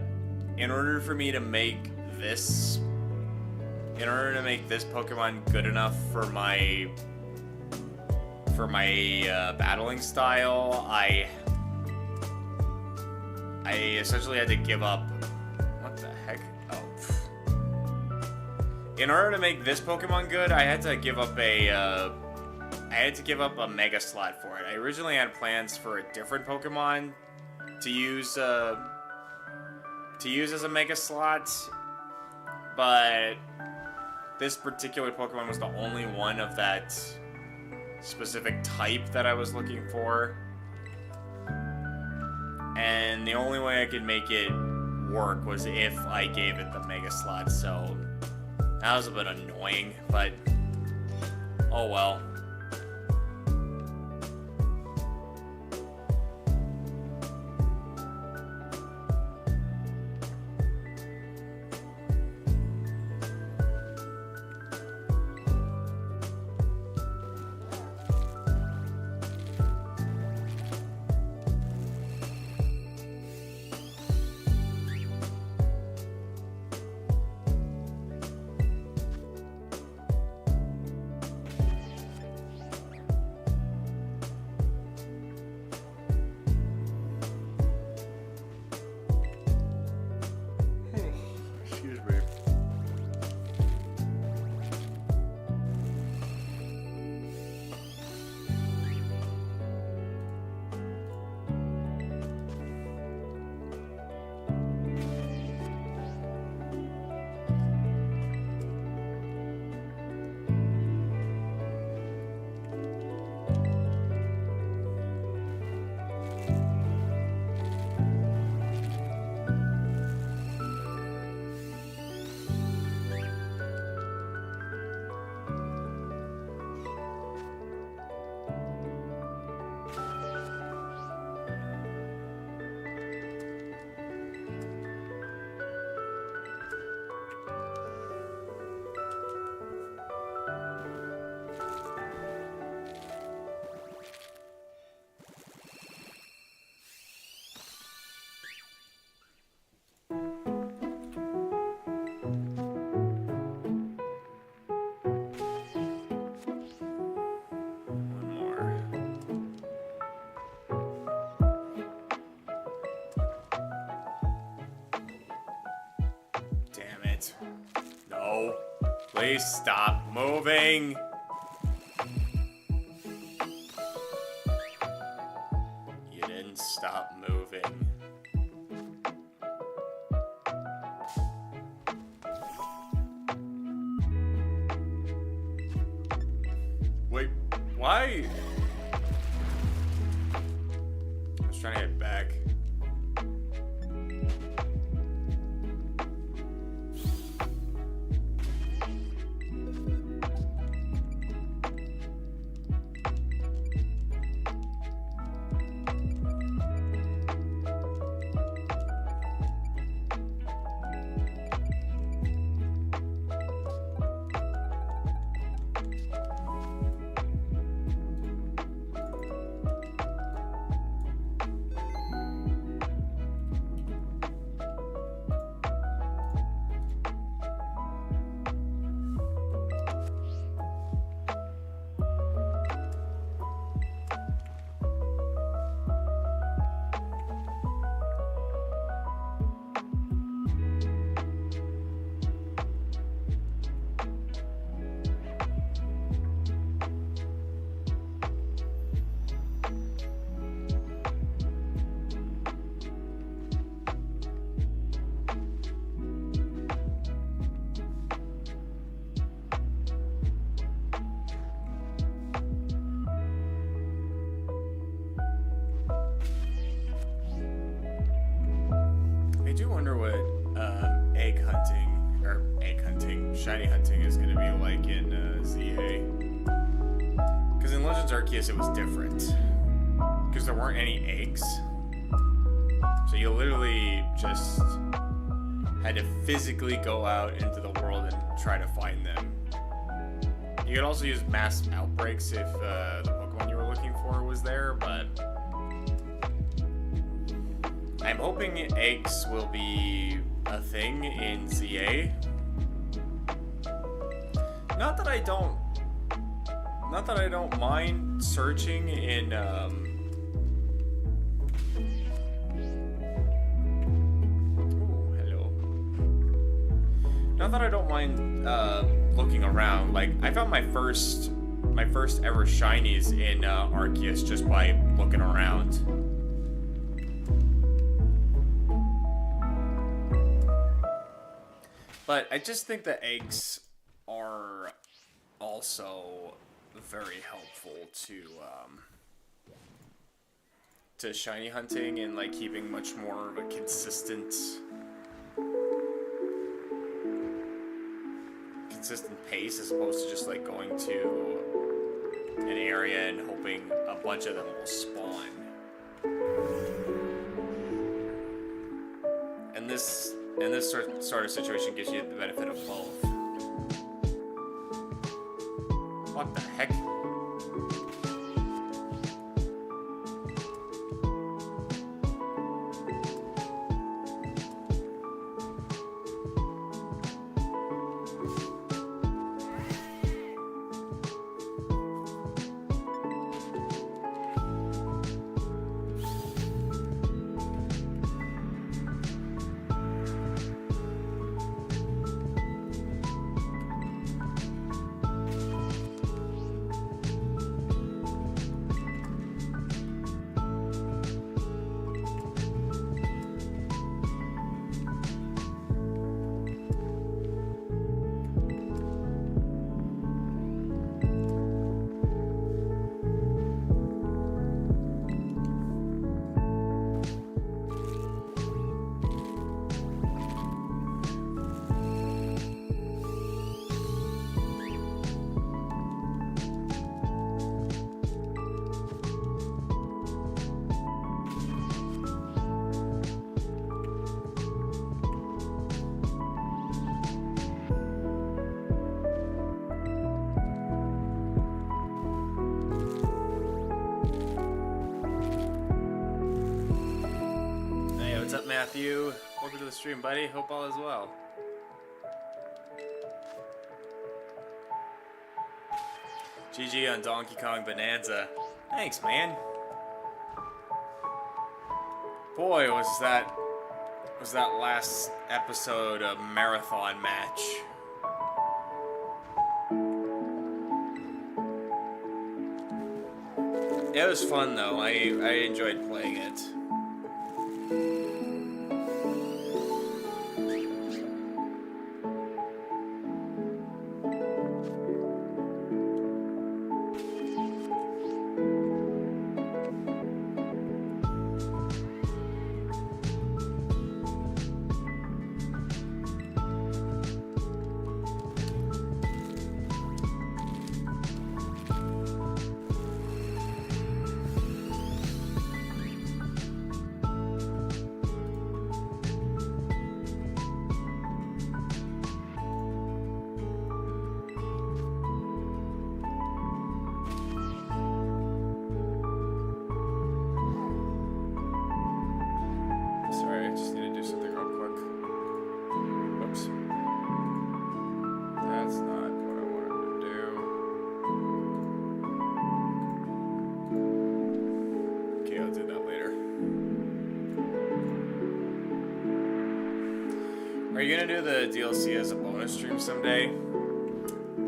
in order to make this Pokemon good enough for my battling style, I essentially had to give up. What the heck? Oh. In order to make this Pokemon good, I had to give up a Mega Slot for it. I originally had plans for a different Pokemon to use as a Mega Slot, but this particular Pokemon was the only one of that specific type that I was looking for, and the only way I could make it work was if I gave it the Mega Slot. So that was a bit annoying, but oh well. No. Please stop moving. You didn't stop moving. Wait, why? I was trying to get back. I do wonder what shiny hunting is going to be like in ZA. Bronze Arceus, it was different. Because there weren't any eggs. So you literally just had to physically go out into the world and try to find them. You could also use mass outbreaks if the Pokemon you were looking for was there, but I'm hoping eggs will be a thing in ZA. Not that I don't mind searching in Not that I don't mind looking around. Like, I found my first ever shinies in Arceus just by looking around. But I just think the eggs are also very helpful to shiny hunting and like keeping much more of a consistent pace as opposed to just like going to an area and hoping a bunch of them will spawn. And this sort of situation gives you the benefit of both. What the heck? Matthew, welcome to the stream, buddy. Hope all is well. GG on Donkey Kong Bonanza. Thanks, man. Boy, was that last episode a marathon match. It was fun though. I enjoyed playing it. Are you gonna do the DLC as a bonus stream someday?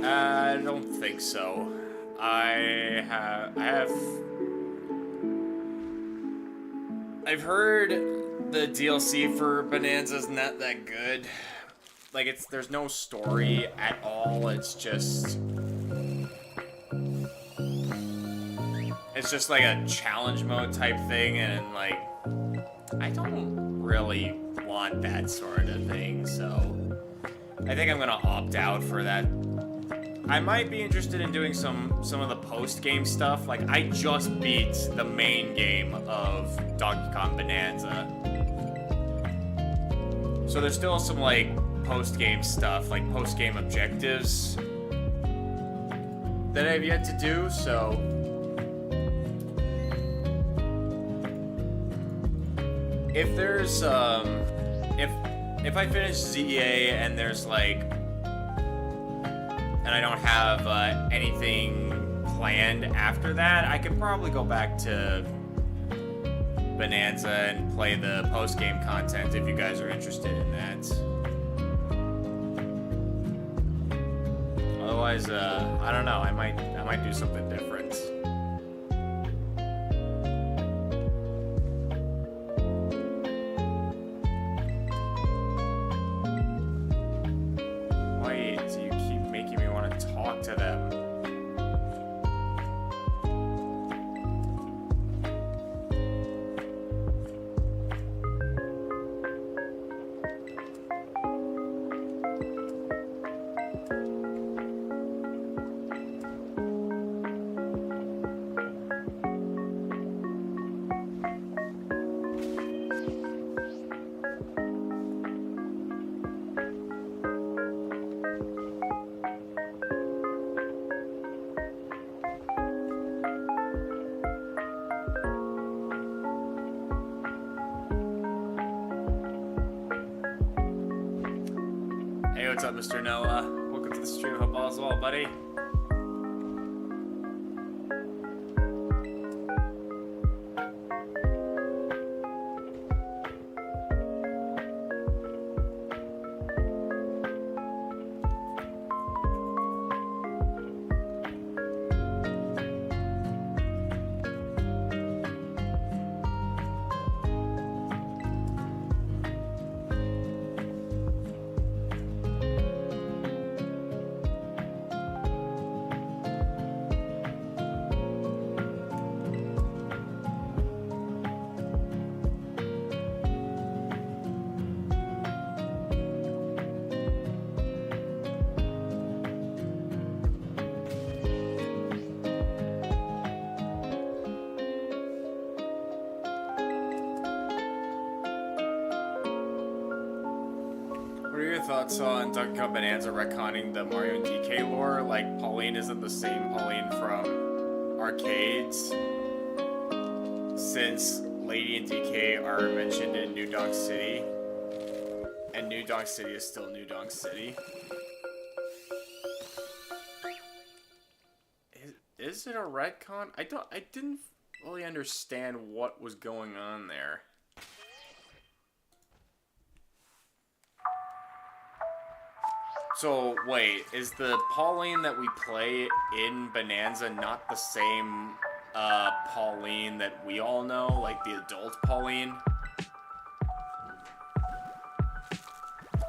I don't think so. I've heard the DLC for Bonanza is not that good. Like there's no story at all. It's just like a challenge mode type thing, and like I don't really want that sort of thing, so I think I'm gonna opt out for that I might be interested in doing some of the post-game stuff. Like, I just beat the main game of Donkey Kong Bonanza. So there's still some, like, post-game stuff, like post-game objectives that I have yet to do, so... If there's, if I finish ZA and there's, like... and I don't have anything planned after that, I could probably go back to Bonanza and play the post-game content if you guys are interested in that. Otherwise, I don't know. I might do something different. Wait, you keep making me want to talk to them. Hey, what's up, Mr. Noah? Welcome to the stream. Hope all is well, buddy. What are your thoughts on Donkey Kong Bonanza retconning the Mario and DK lore? Like, Pauline isn't the same Pauline from arcades, since Lady and DK are mentioned in New Donk City, and New Donk City is still New Donk City. Is it a retcon? I didn't really understand what was going on there. So, wait, is the Pauline that we play in Bonanza not the same Pauline that we all know? Like, the adult Pauline?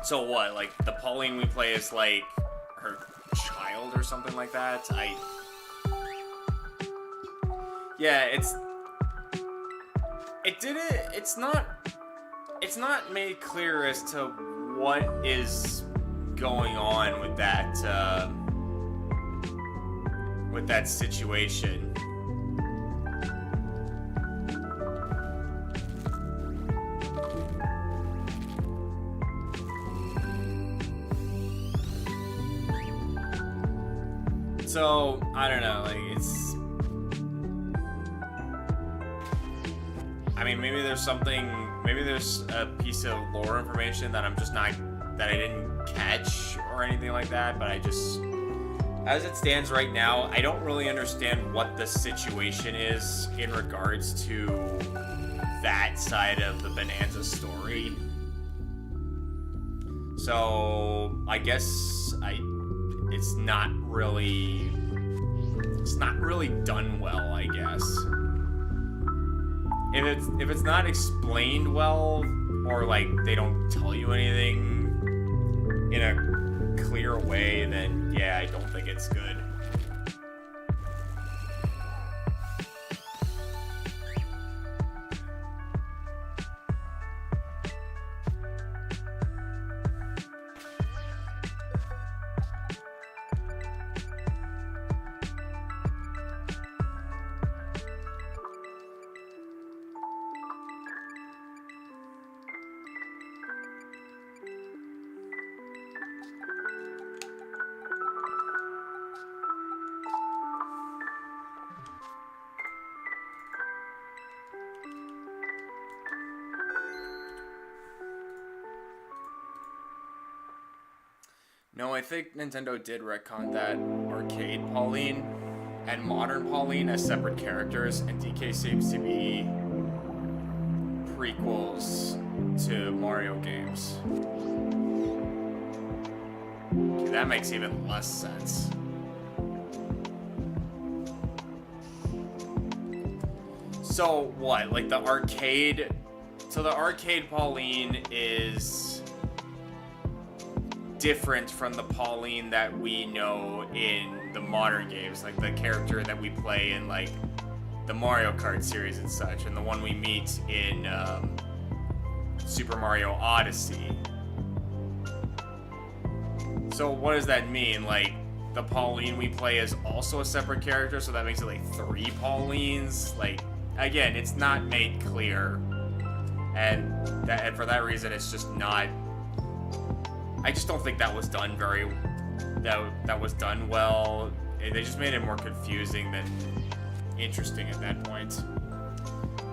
So what, like, the Pauline we play is, like, her child or something like that? Yeah, it's not made clear as to what is going on with that situation. So, I don't know, like, I mean, maybe there's a piece of lore information that that I didn't catch or anything like that, but as it stands right now, I don't really understand what the situation is in regards to that side of the Bonanza story. So, I guess it's not really done well, I guess. If it's not explained well, or like they don't tell you anything in a clear way, then yeah, I don't think it's good. No, I think Nintendo did retcon that arcade Pauline and modern Pauline as separate characters, and DK seems to be prequels to Mario games. Okay, that makes even less sense. So what? Like the arcade... So the arcade Pauline is different from the Pauline that we know in the modern games, like the character that we play in like the Mario Kart series and such, and the one we meet in Super Mario Odyssey. So what does that mean? Like, the Pauline we play is also a separate character, so that makes it like 3 Paulines? Like, again, it's not made clear. And for that reason, it's just not... I just don't think that was done that was done well. They just made it more confusing than interesting at that point.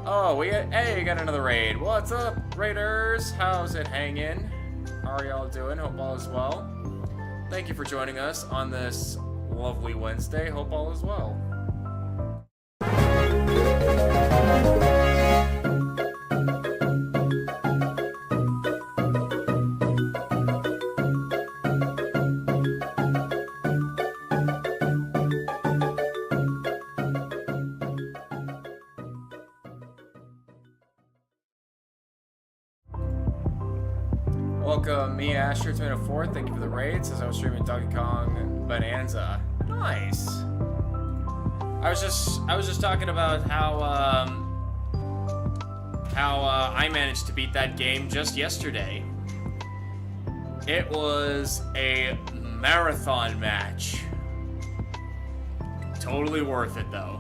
Oh, hey, we got another raid. What's up, raiders? How's it hanging? How are y'all doing? Hope all is well. Thank you for joining us on this lovely Wednesday. Hope all is well. Welcome, me, Asher, to 4. Thank you for the raid. Says I was streaming Donkey Kong Bonanza. Nice. I was just talking about how I managed to beat that game just yesterday. It was a marathon match. Totally worth it though.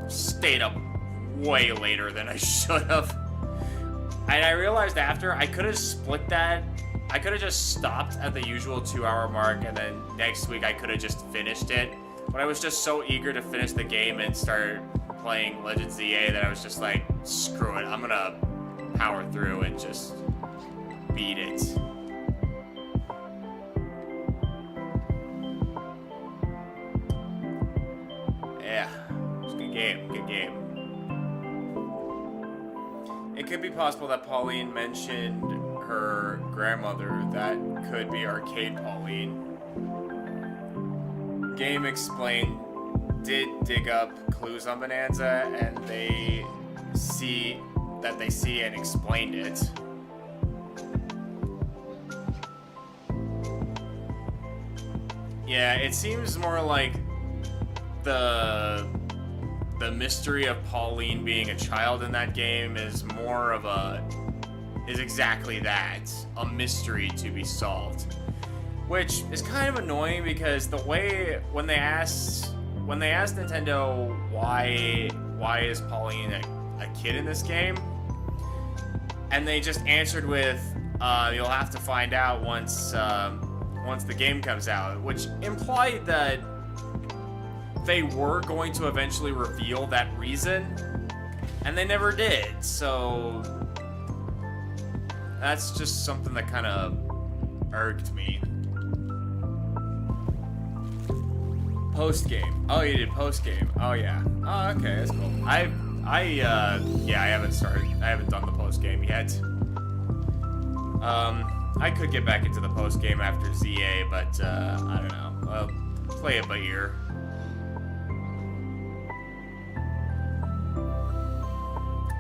Stayed up way later than I should have. And I realized after, I could have split that. I could have just stopped at the usual 2-hour mark, and then next week I could have just finished it. But I was just so eager to finish the game and start playing Legends ZA that I was just like, screw it, I'm gonna power through and just beat it. Yeah, it was a good game, good game. It could be possible that Pauline mentioned her grandmother. That could be Arcade Pauline. Game explained did dig up clues on Bonanza, and they see and explained it. Yeah, it seems more like the mystery of Pauline being a child in that game is exactly that, a mystery to be solved, which is kind of annoying because the way when they asked Nintendo why is Pauline a kid in this game, and they just answered with you'll have to find out once the game comes out, which implied that they were going to eventually reveal that reason, and they never did, so that's just something that kind of irked me. Post-game. Oh, you did post-game. Oh, yeah. Oh, okay, that's cool. I haven't done the post-game yet. I could get back into the post-game after ZA, but, I don't know. I'll play it by ear.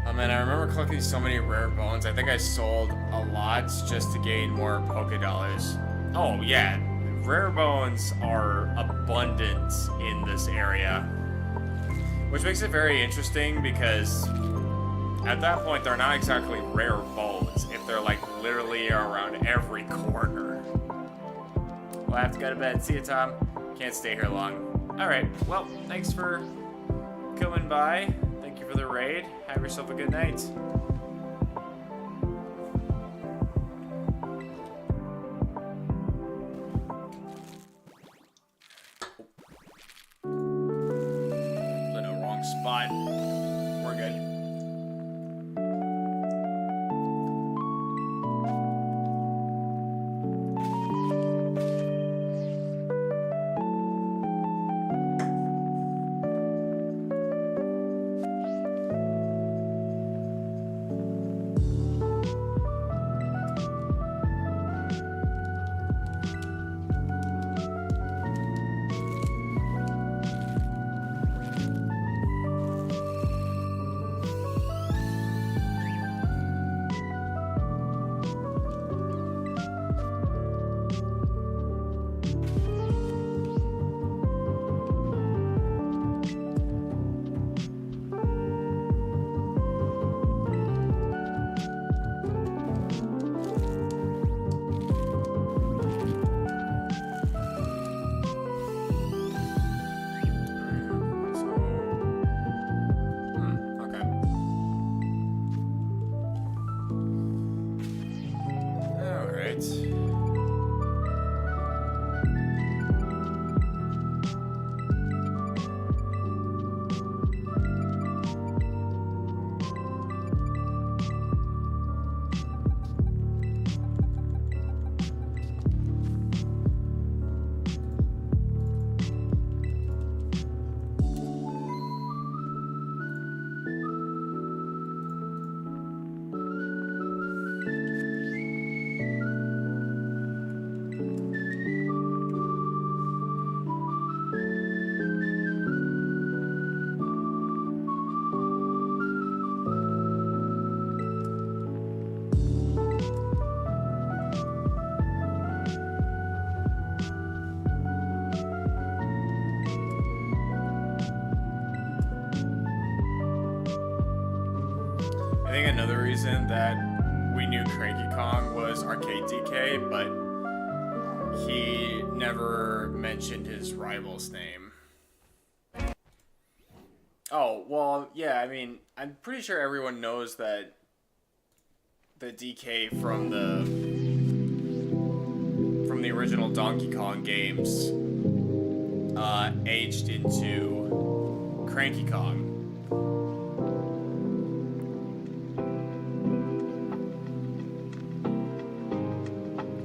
Oh man, I remember collecting so many rare bones. I think I sold a lot just to gain more Poké Dollars. Oh yeah, rare bones are abundant in this area, which makes it very interesting because at that point they're not exactly rare bones if they're like literally around every corner. Well, I have to go to bed. See you, Tom. Can't stay here long. Alright, well, thanks for coming by. Thank you for the raid. Have yourself a good night. In a wrong spot. We're good. I think another reason that we knew Cranky Kong was Arcade DK, but he never mentioned his rival's name. Oh, well, yeah, I mean, I'm pretty sure everyone knows that the DK from the original Donkey Kong games aged into Cranky Kong.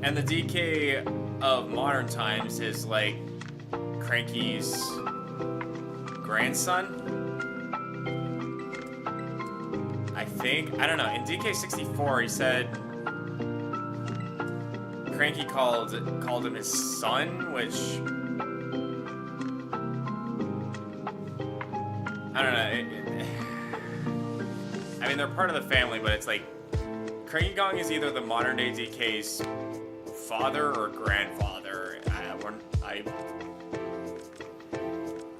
And the DK of modern times is like Cranky's grandson, I think. I don't know. In DK64, he said Cranky called him his son, which I don't know. I mean, they're part of the family, but it's like Cranky Kong is either the modern day DK's father or grandfather.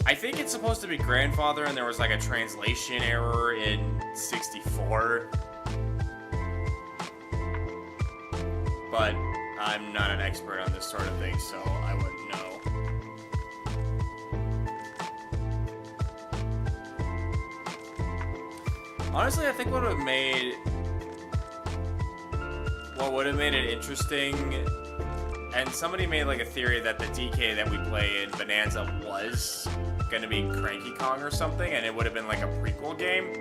I think it's supposed to be grandfather, and there was like a translation error in 64. But I'm not an expert on this sort of thing, so I wouldn't know. Honestly, I think what would have made it interesting, and somebody made like a theory that the DK that we play in Bonanza was gonna be Cranky Kong or something, and it would have been like a prequel game.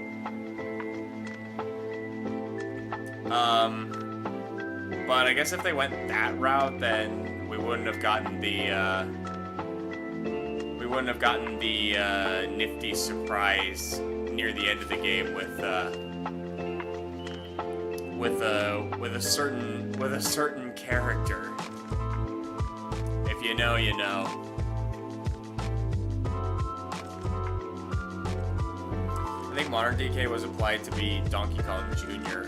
But I guess if they went that route, then we wouldn't have gotten the nifty surprise near the end of the game with a certain character. If you know, you know. I think modern DK was applied to be Donkey Kong Jr.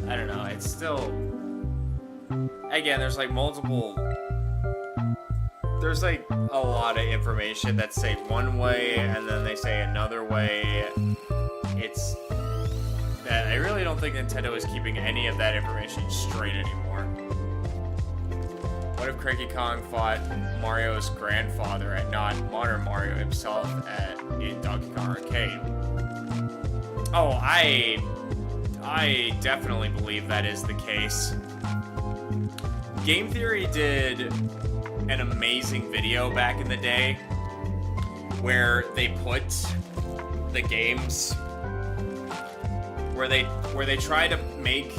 I don't know, it's still, again, there's like there's like a lot of information that say one way and then they say another way. It's that I really don't think Nintendo is keeping any of that information straight anymore. What if Cranky Kong fought Mario's grandfather and not modern Mario himself in Donkey Kong Arcade? Oh, I definitely believe that is the case. Game Theory did an amazing video back in the day where they put the games where they try to make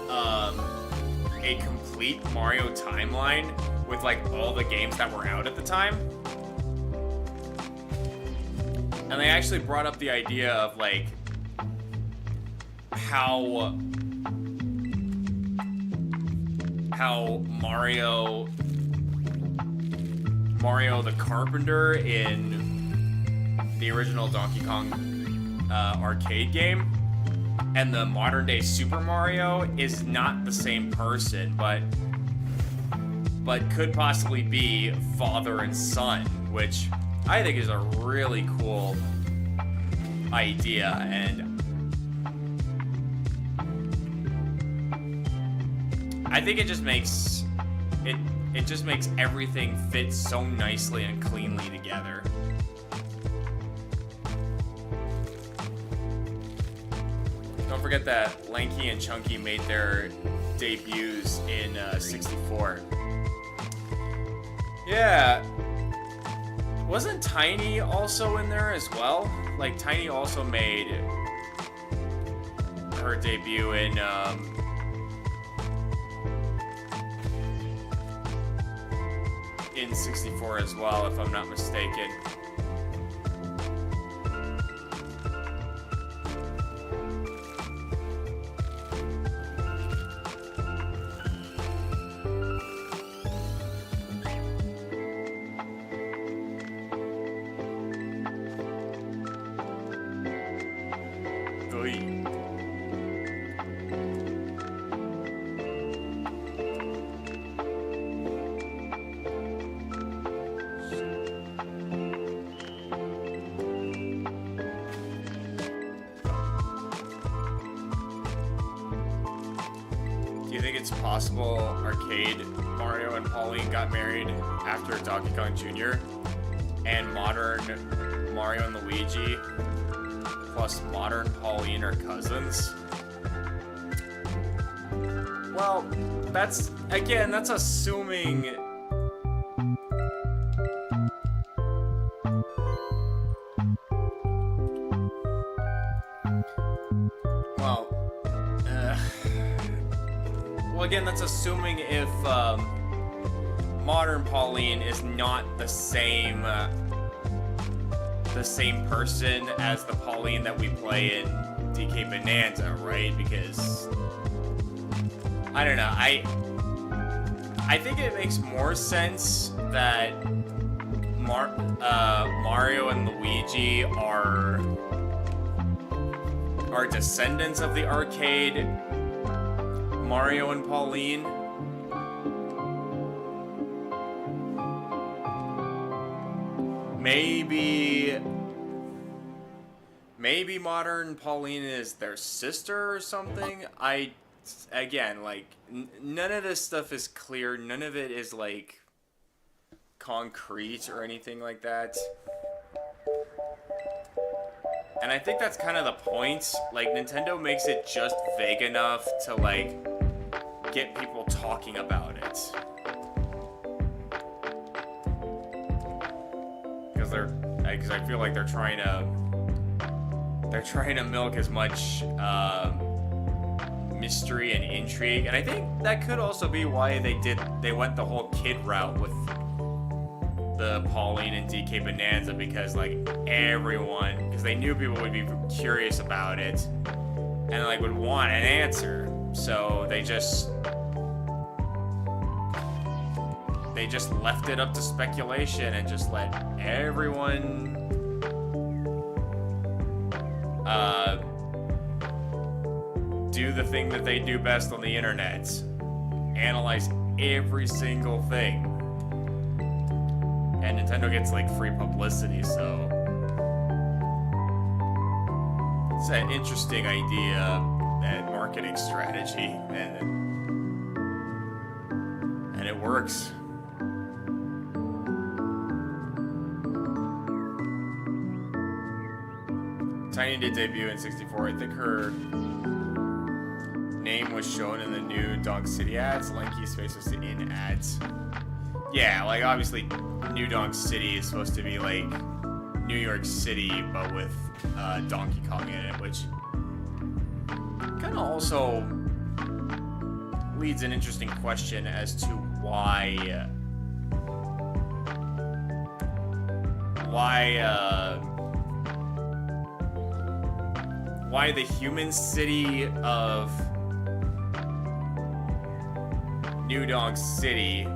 a complete Mario timeline with like all the games that were out at the time. And they actually brought up the idea of like how Mario the Carpenter in the original Donkey Kong arcade game and the modern day Super Mario is not the same person, but could possibly be father and son, which I think is a really cool idea. And I think it just makes everything fit so nicely and cleanly together. Don't forget that Lanky and Chunky made their debuts in 64. Yeah. Wasn't Tiny also in there as well? Like, Tiny also made her debut in 64 as well, if I'm not mistaken. it's possible Arcade Mario and Pauline got married after Donkey Kong Jr. and modern Mario and Luigi plus modern Pauline are cousins. Well, that's assuming. Well, again, that's assuming if modern Pauline is not the same person as the Pauline that we play in DK Bonanza, right? Because I don't know. I think it makes more sense that Mario and Luigi are descendants of the arcade Mario and Pauline. Maybe modern Pauline is their sister or something. Again, like, none of this stuff is clear. None of it is, like, concrete or anything like that. And I think that's kind of the point. Like, Nintendo makes it just vague enough to, like, get people talking about it. Because I feel like they're trying to milk as much mystery and intrigue, and I think that could also be why they went the whole kid route with the Pauline and DK Bonanza, because like everyone, because they knew people would be curious about it and like would want an answer, so they just left it up to speculation and just let everyone do the thing that they do best on the internet. Analyze every single thing. And Nintendo gets like free publicity, so it's an interesting idea and marketing strategy, and it works. Tiny did debut in 64. I think her name was shown in the new Donk City ads. Lanky Space was the in ads. Yeah, like obviously New Donk City is supposed to be like New York City, but with Donkey Kong in it, which kind of also leads an interesting question as to why the human city of New Donk City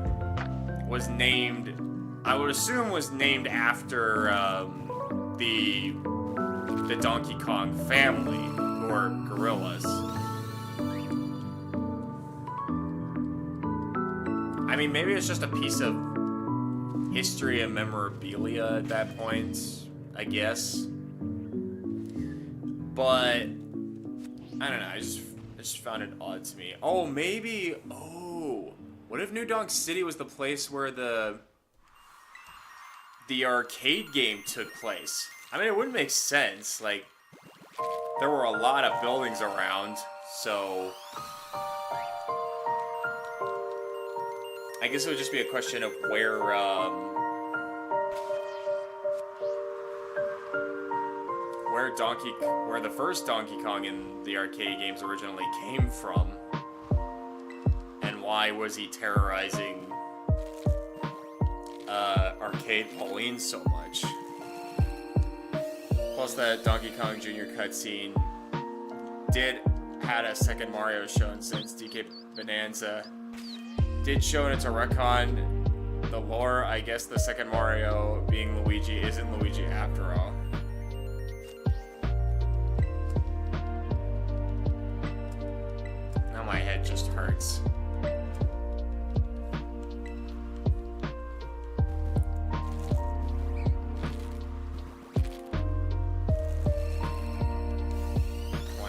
was named, I would assume was named after the Donkey Kong family, or gorillas. I mean, maybe it's just a piece of history and memorabilia at that point, I guess. But I don't know. I just found it odd to me. Oh, maybe. Oh, what if New Donk City was the place where the arcade game took place? I mean, it wouldn't make sense. Like, there were a lot of buildings around, so I guess it would just be a question of where the first Donkey Kong in the arcade games originally came from, and why was he terrorizing Arcade Pauline so much. Plus, that Donkey Kong Jr. cutscene had a second Mario shown, since DK Bonanza did show it to retcon the lore. I guess the second Mario, being Luigi, isn't Luigi after all. Now my head just hurts.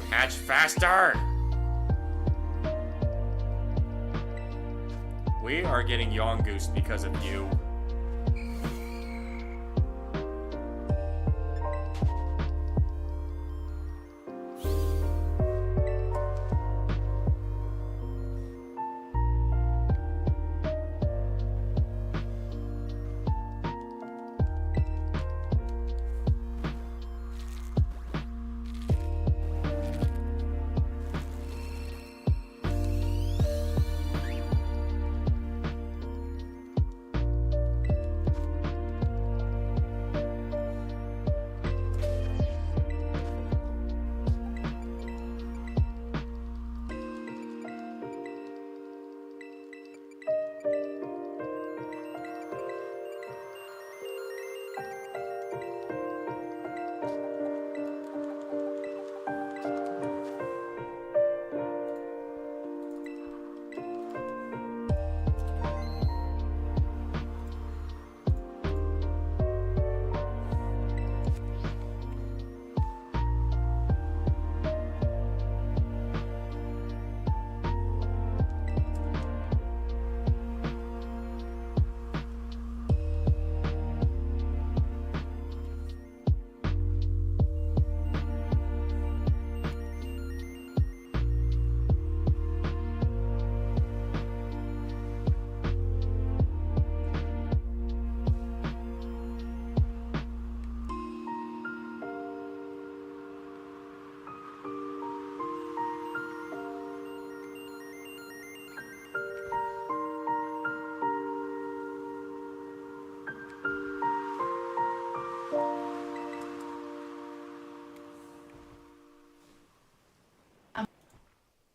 Hatch faster! We are getting Yongoosed because of you.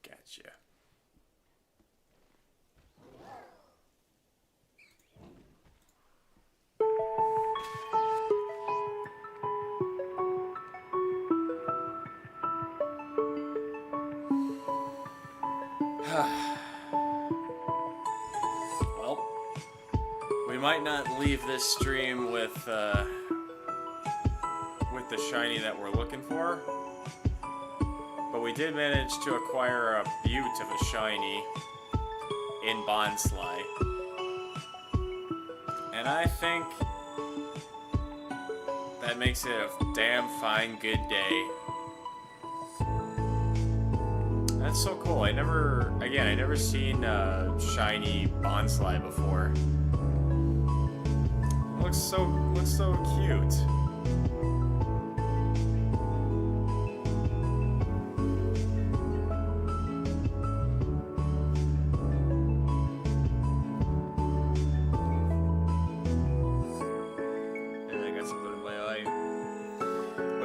Gotcha. Well, we might not leave this stream with the shiny that we're looking for, but we did manage to acquire a beaut of a shiny in Bonsly, and I think that makes it a damn fine good day. That's so cool. I never seen shiny Bonsly before. Looks so cute.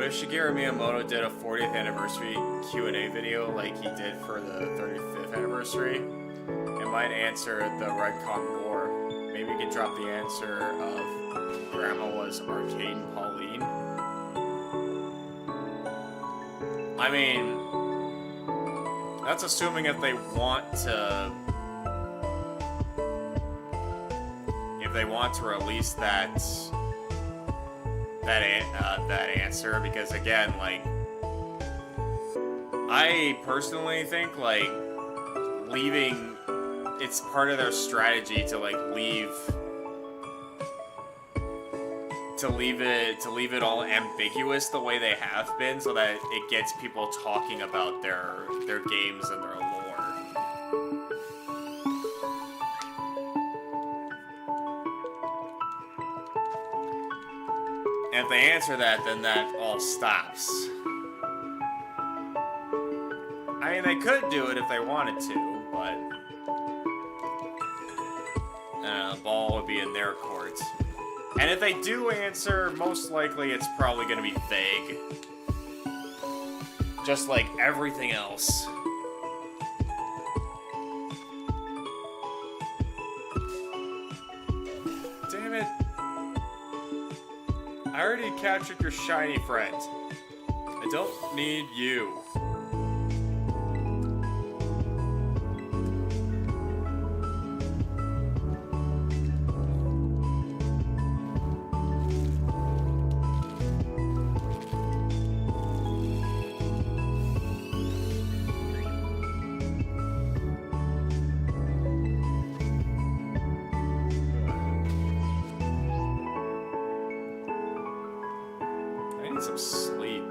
Shigeru Miyamoto did a 40th anniversary Q&A video like he did for the 35th anniversary. It might answer the Red Kong lore. Maybe you could drop the answer of Grandma was Arcane Pauline. I mean, that's assuming if they want to release that answer, because again, like, I personally think like it's part of their strategy to like leave it all ambiguous the way they have been, so that it gets people talking about their games and their lore. And if they answer that, then that all stops. I mean, they could do it if they wanted to, but the ball would be in their court. And if they do answer, most likely it's probably going to be vague. Just like everything else. Damn it. I already captured your shiny friend. I don't need you. some sleep.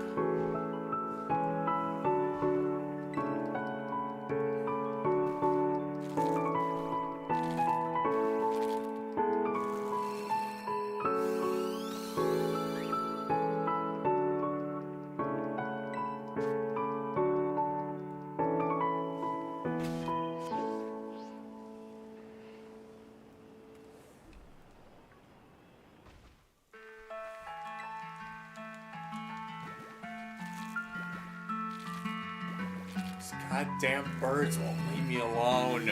These goddamn birds won't leave me alone.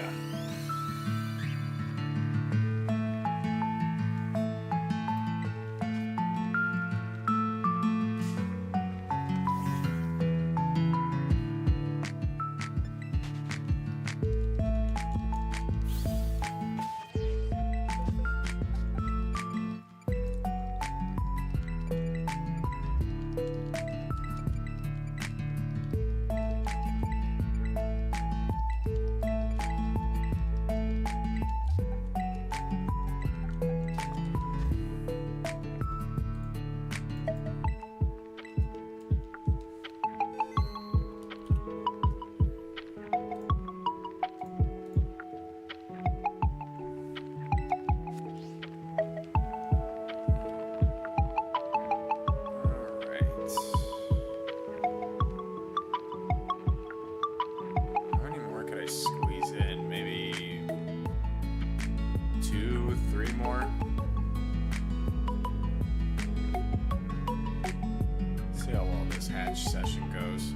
Session goes.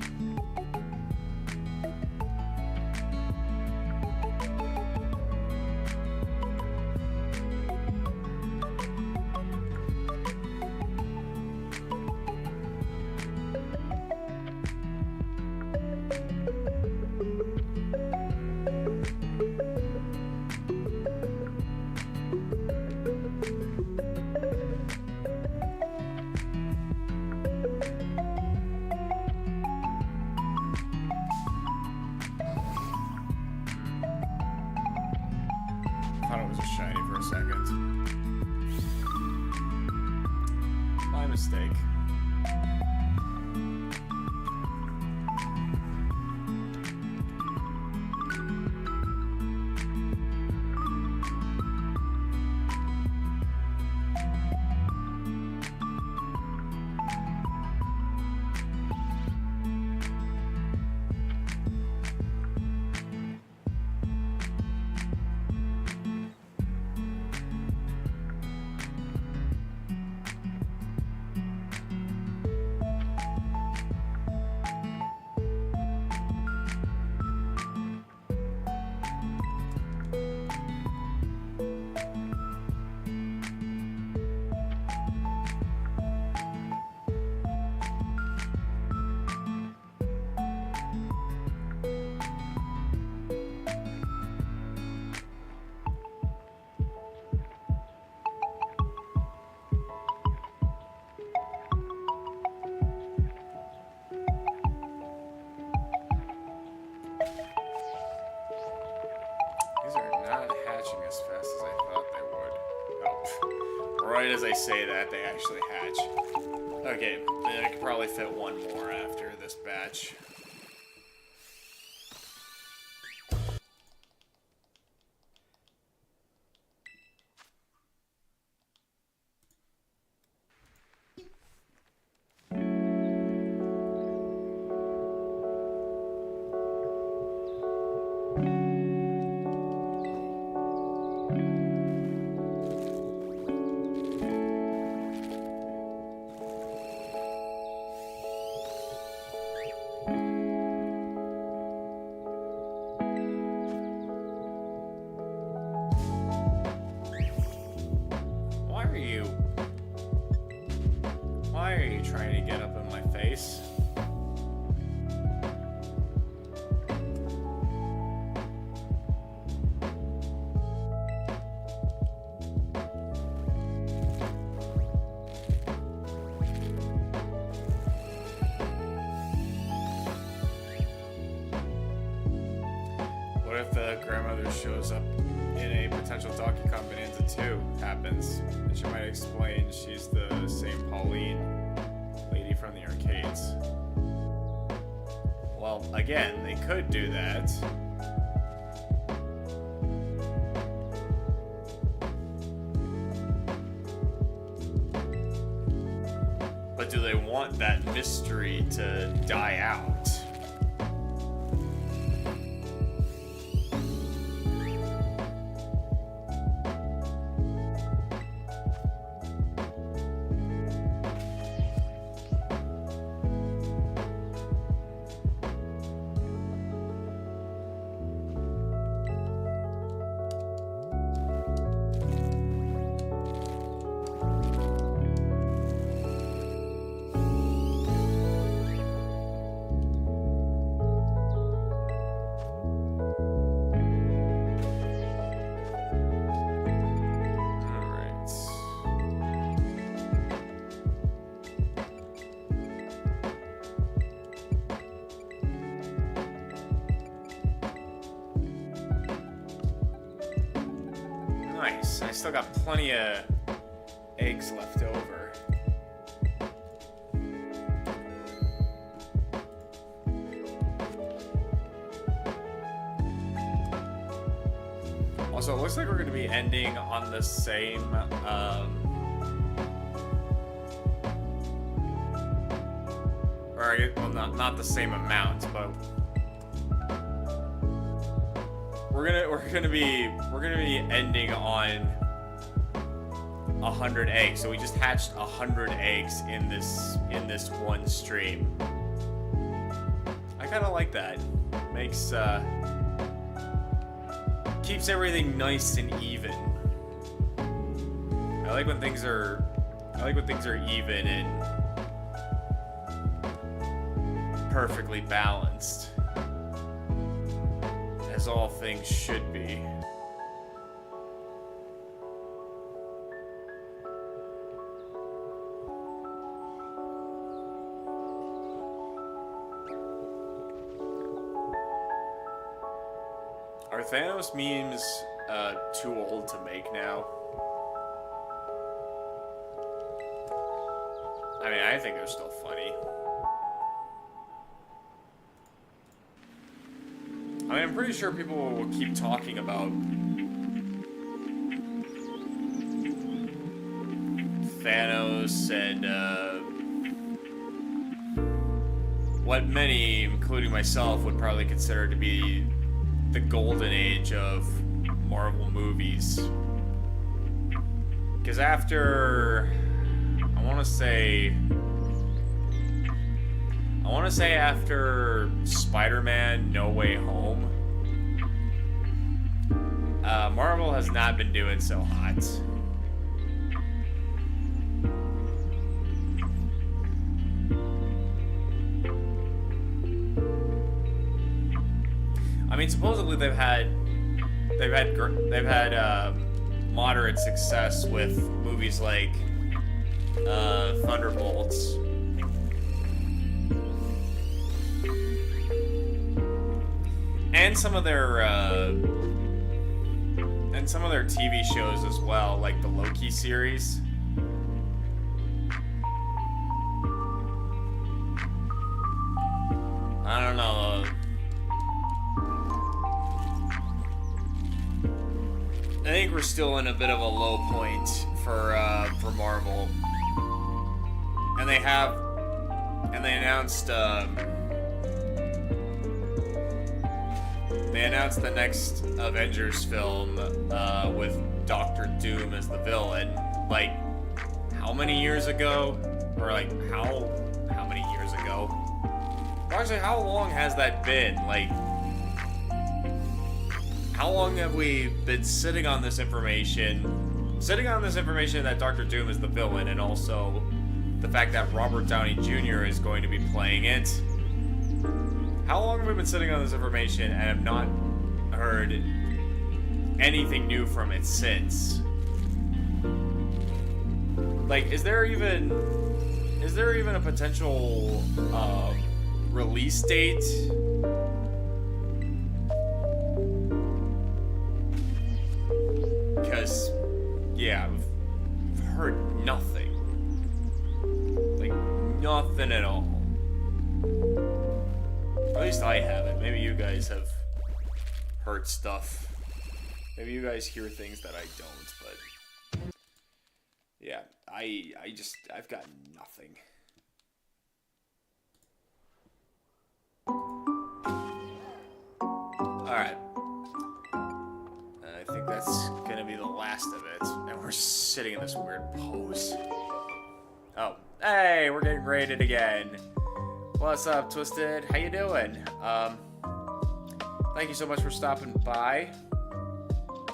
Thought it was a shiny for a second. My mistake. As fast as I thought they would. Oh, right as I say that, they actually hatch. Okay, then I could probably fit one more after this batch. Why are you trying to get up in my face? What if the grandmother shows up in a potential Donkey Kong Bonanza 2 happens? And she might explain she's the same Pauline. Lady from the arcades. Well, again, they could do that. But do they want that mystery to die out? Nice. I still got plenty of eggs left over. Also, it looks like we're going to be ending on the same, well, not the same amount, but we're gonna be ending on 100 eggs. So we just hatched 100 eggs in this one stream. I kind of like that. Makes keeps everything nice and even. I like when things are even and perfectly balanced, as all things should be. Are Thanos memes too old to make now? I mean, I think they're still funny. I mean, I'm pretty sure people will keep talking about Thanos and what many, including myself, would probably consider to be the golden age of Marvel movies. Because after, I want to say after Spider-Man No Way Home, Marvel has not been doing so hot. I mean, supposedly they've had moderate success with movies like Thunderbolts. And some of their TV shows as well, like the Loki series. I don't know. I think we're still in a bit of a low point for Marvel, and they announced the next Avengers film with Doctor Doom as the villain. Like, how many years ago? Or like how many years ago? Actually, how long has that been? Like, how long have we been sitting on this information that Doctor Doom is the villain, and also the fact that Robert Downey Jr. is going to be playing it? How long have we been sitting on this information and have not heard anything new from it since? Like, is there even a potential release date? Because, yeah, I've heard nothing. Like, nothing. guys have heard stuff. Maybe you guys hear things that I don't, but yeah, I've got nothing. Alright. I think that's gonna be the last of it. And we're sitting in this weird pose. Oh, hey, we're getting raided again. What's up, Twisted? How you doing? Thank you so much for stopping by.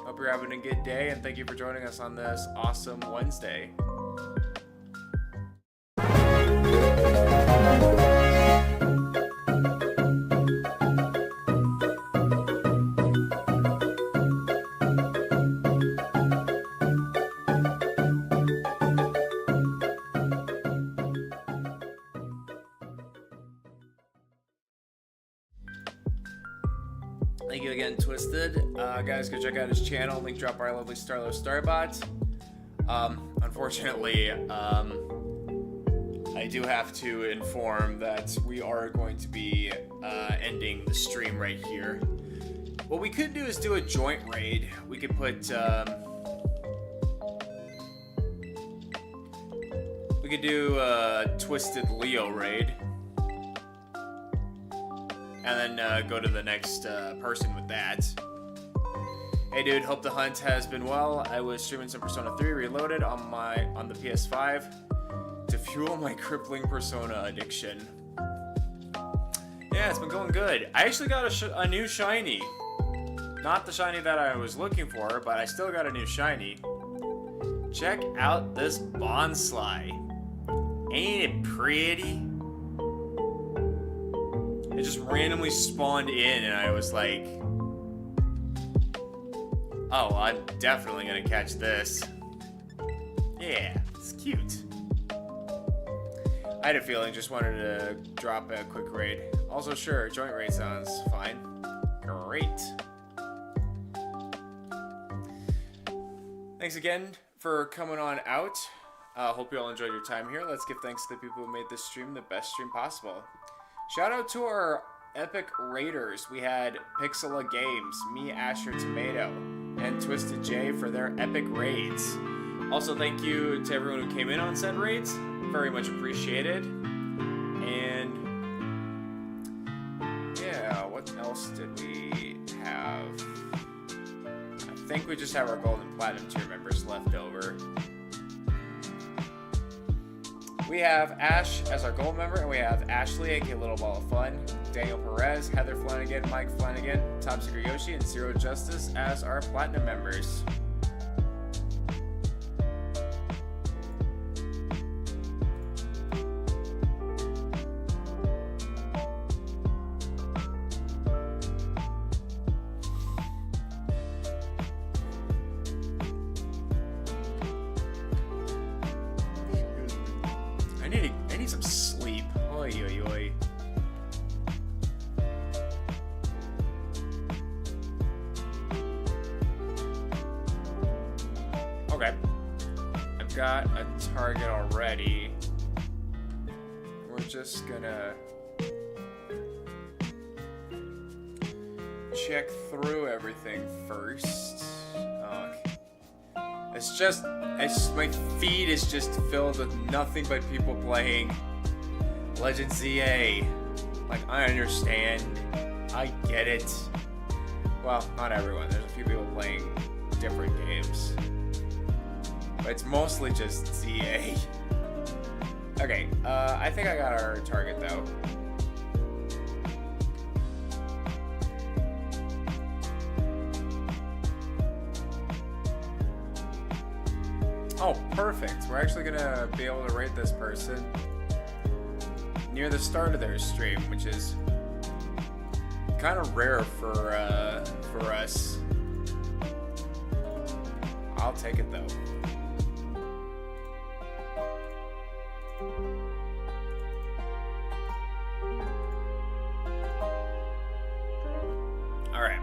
Hope you're having a good day, and thank you for joining us on this awesome Wednesday. Thank you again, Twisted. Guys, go check out his channel. Link drop by our lovely Starlo Starbot. Unfortunately, I do have to inform that we are going to be ending the stream right here. What we could do is do a joint raid. We could put... we could do a Twisted Leo raid. And then go to the next person with that. Hey dude, hope the hunt has been well. I was streaming some Persona 3 Reloaded on the PS5 to fuel my crippling Persona addiction. Yeah, it's been going good. I actually got a new shiny. Not the shiny that I was looking for, but I still got a new shiny. Check out this Bonsly. Ain't it pretty? It just randomly spawned in, and I was like, oh, I'm definitely gonna catch this. Yeah, it's cute. I had a feeling, just wanted to drop a quick raid. Also, sure, joint raid sounds fine. Great. Thanks again for coming on out. Hope you all enjoyed your time here. Let's give thanks to the people who made this stream the best stream possible. Shout out to our epic raiders. We had Pixela Games, Me, Asher, Tomato, and Twisted J for their epic raids. Also, thank you to everyone who came in on said raids. Very much appreciated. And yeah, what else did we have? I think we just have our gold and platinum tier members left over. We have Ash as our gold member, and we have Ashley, aka Little Ball of Fun, Daniel Perez, Heather Flanagan, Mike Flanagan, Top Secret Yoshi, and Zero Justice as our platinum members. I need some sleep. Oy, oy, oy. Okay. I've got a target already. We're just gonna check through everything first. It's just my feed is just filled with nothing but people playing Legend ZA. Like, I understand. I get it. Well, not everyone. There's a few people playing different games. But it's mostly just ZA. Okay, I think I got our target though. Oh, perfect. We're actually gonna be able to rate this person near the start of their stream, which is kind of rare for us. I'll take it though. All right.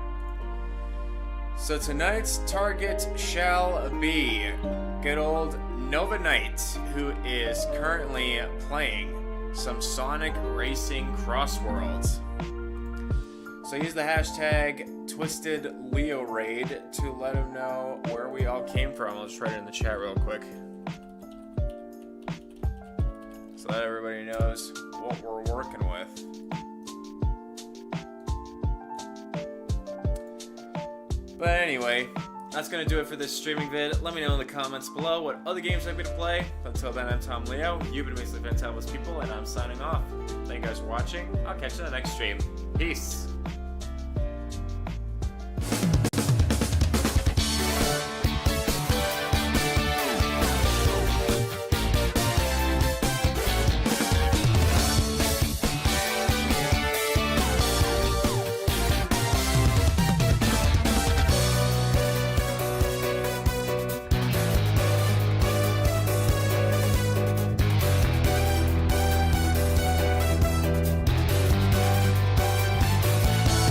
So tonight's target shall be good old Nova Knight, who is currently playing some Sonic Racing Crossworlds. So use the hashtag TwistedLeoRaid to let him know where we all came from. I'll just write it in the chat real quick, so that everybody knows what we're working with. But anyway, that's going to do it for this streaming vid. Let me know in the comments below what other games I'd like me to play. Until then, I'm Tom Leo. You've been amazingly fantabulous people, and I'm signing off. Thank you guys for watching. I'll catch you in the next stream. Peace.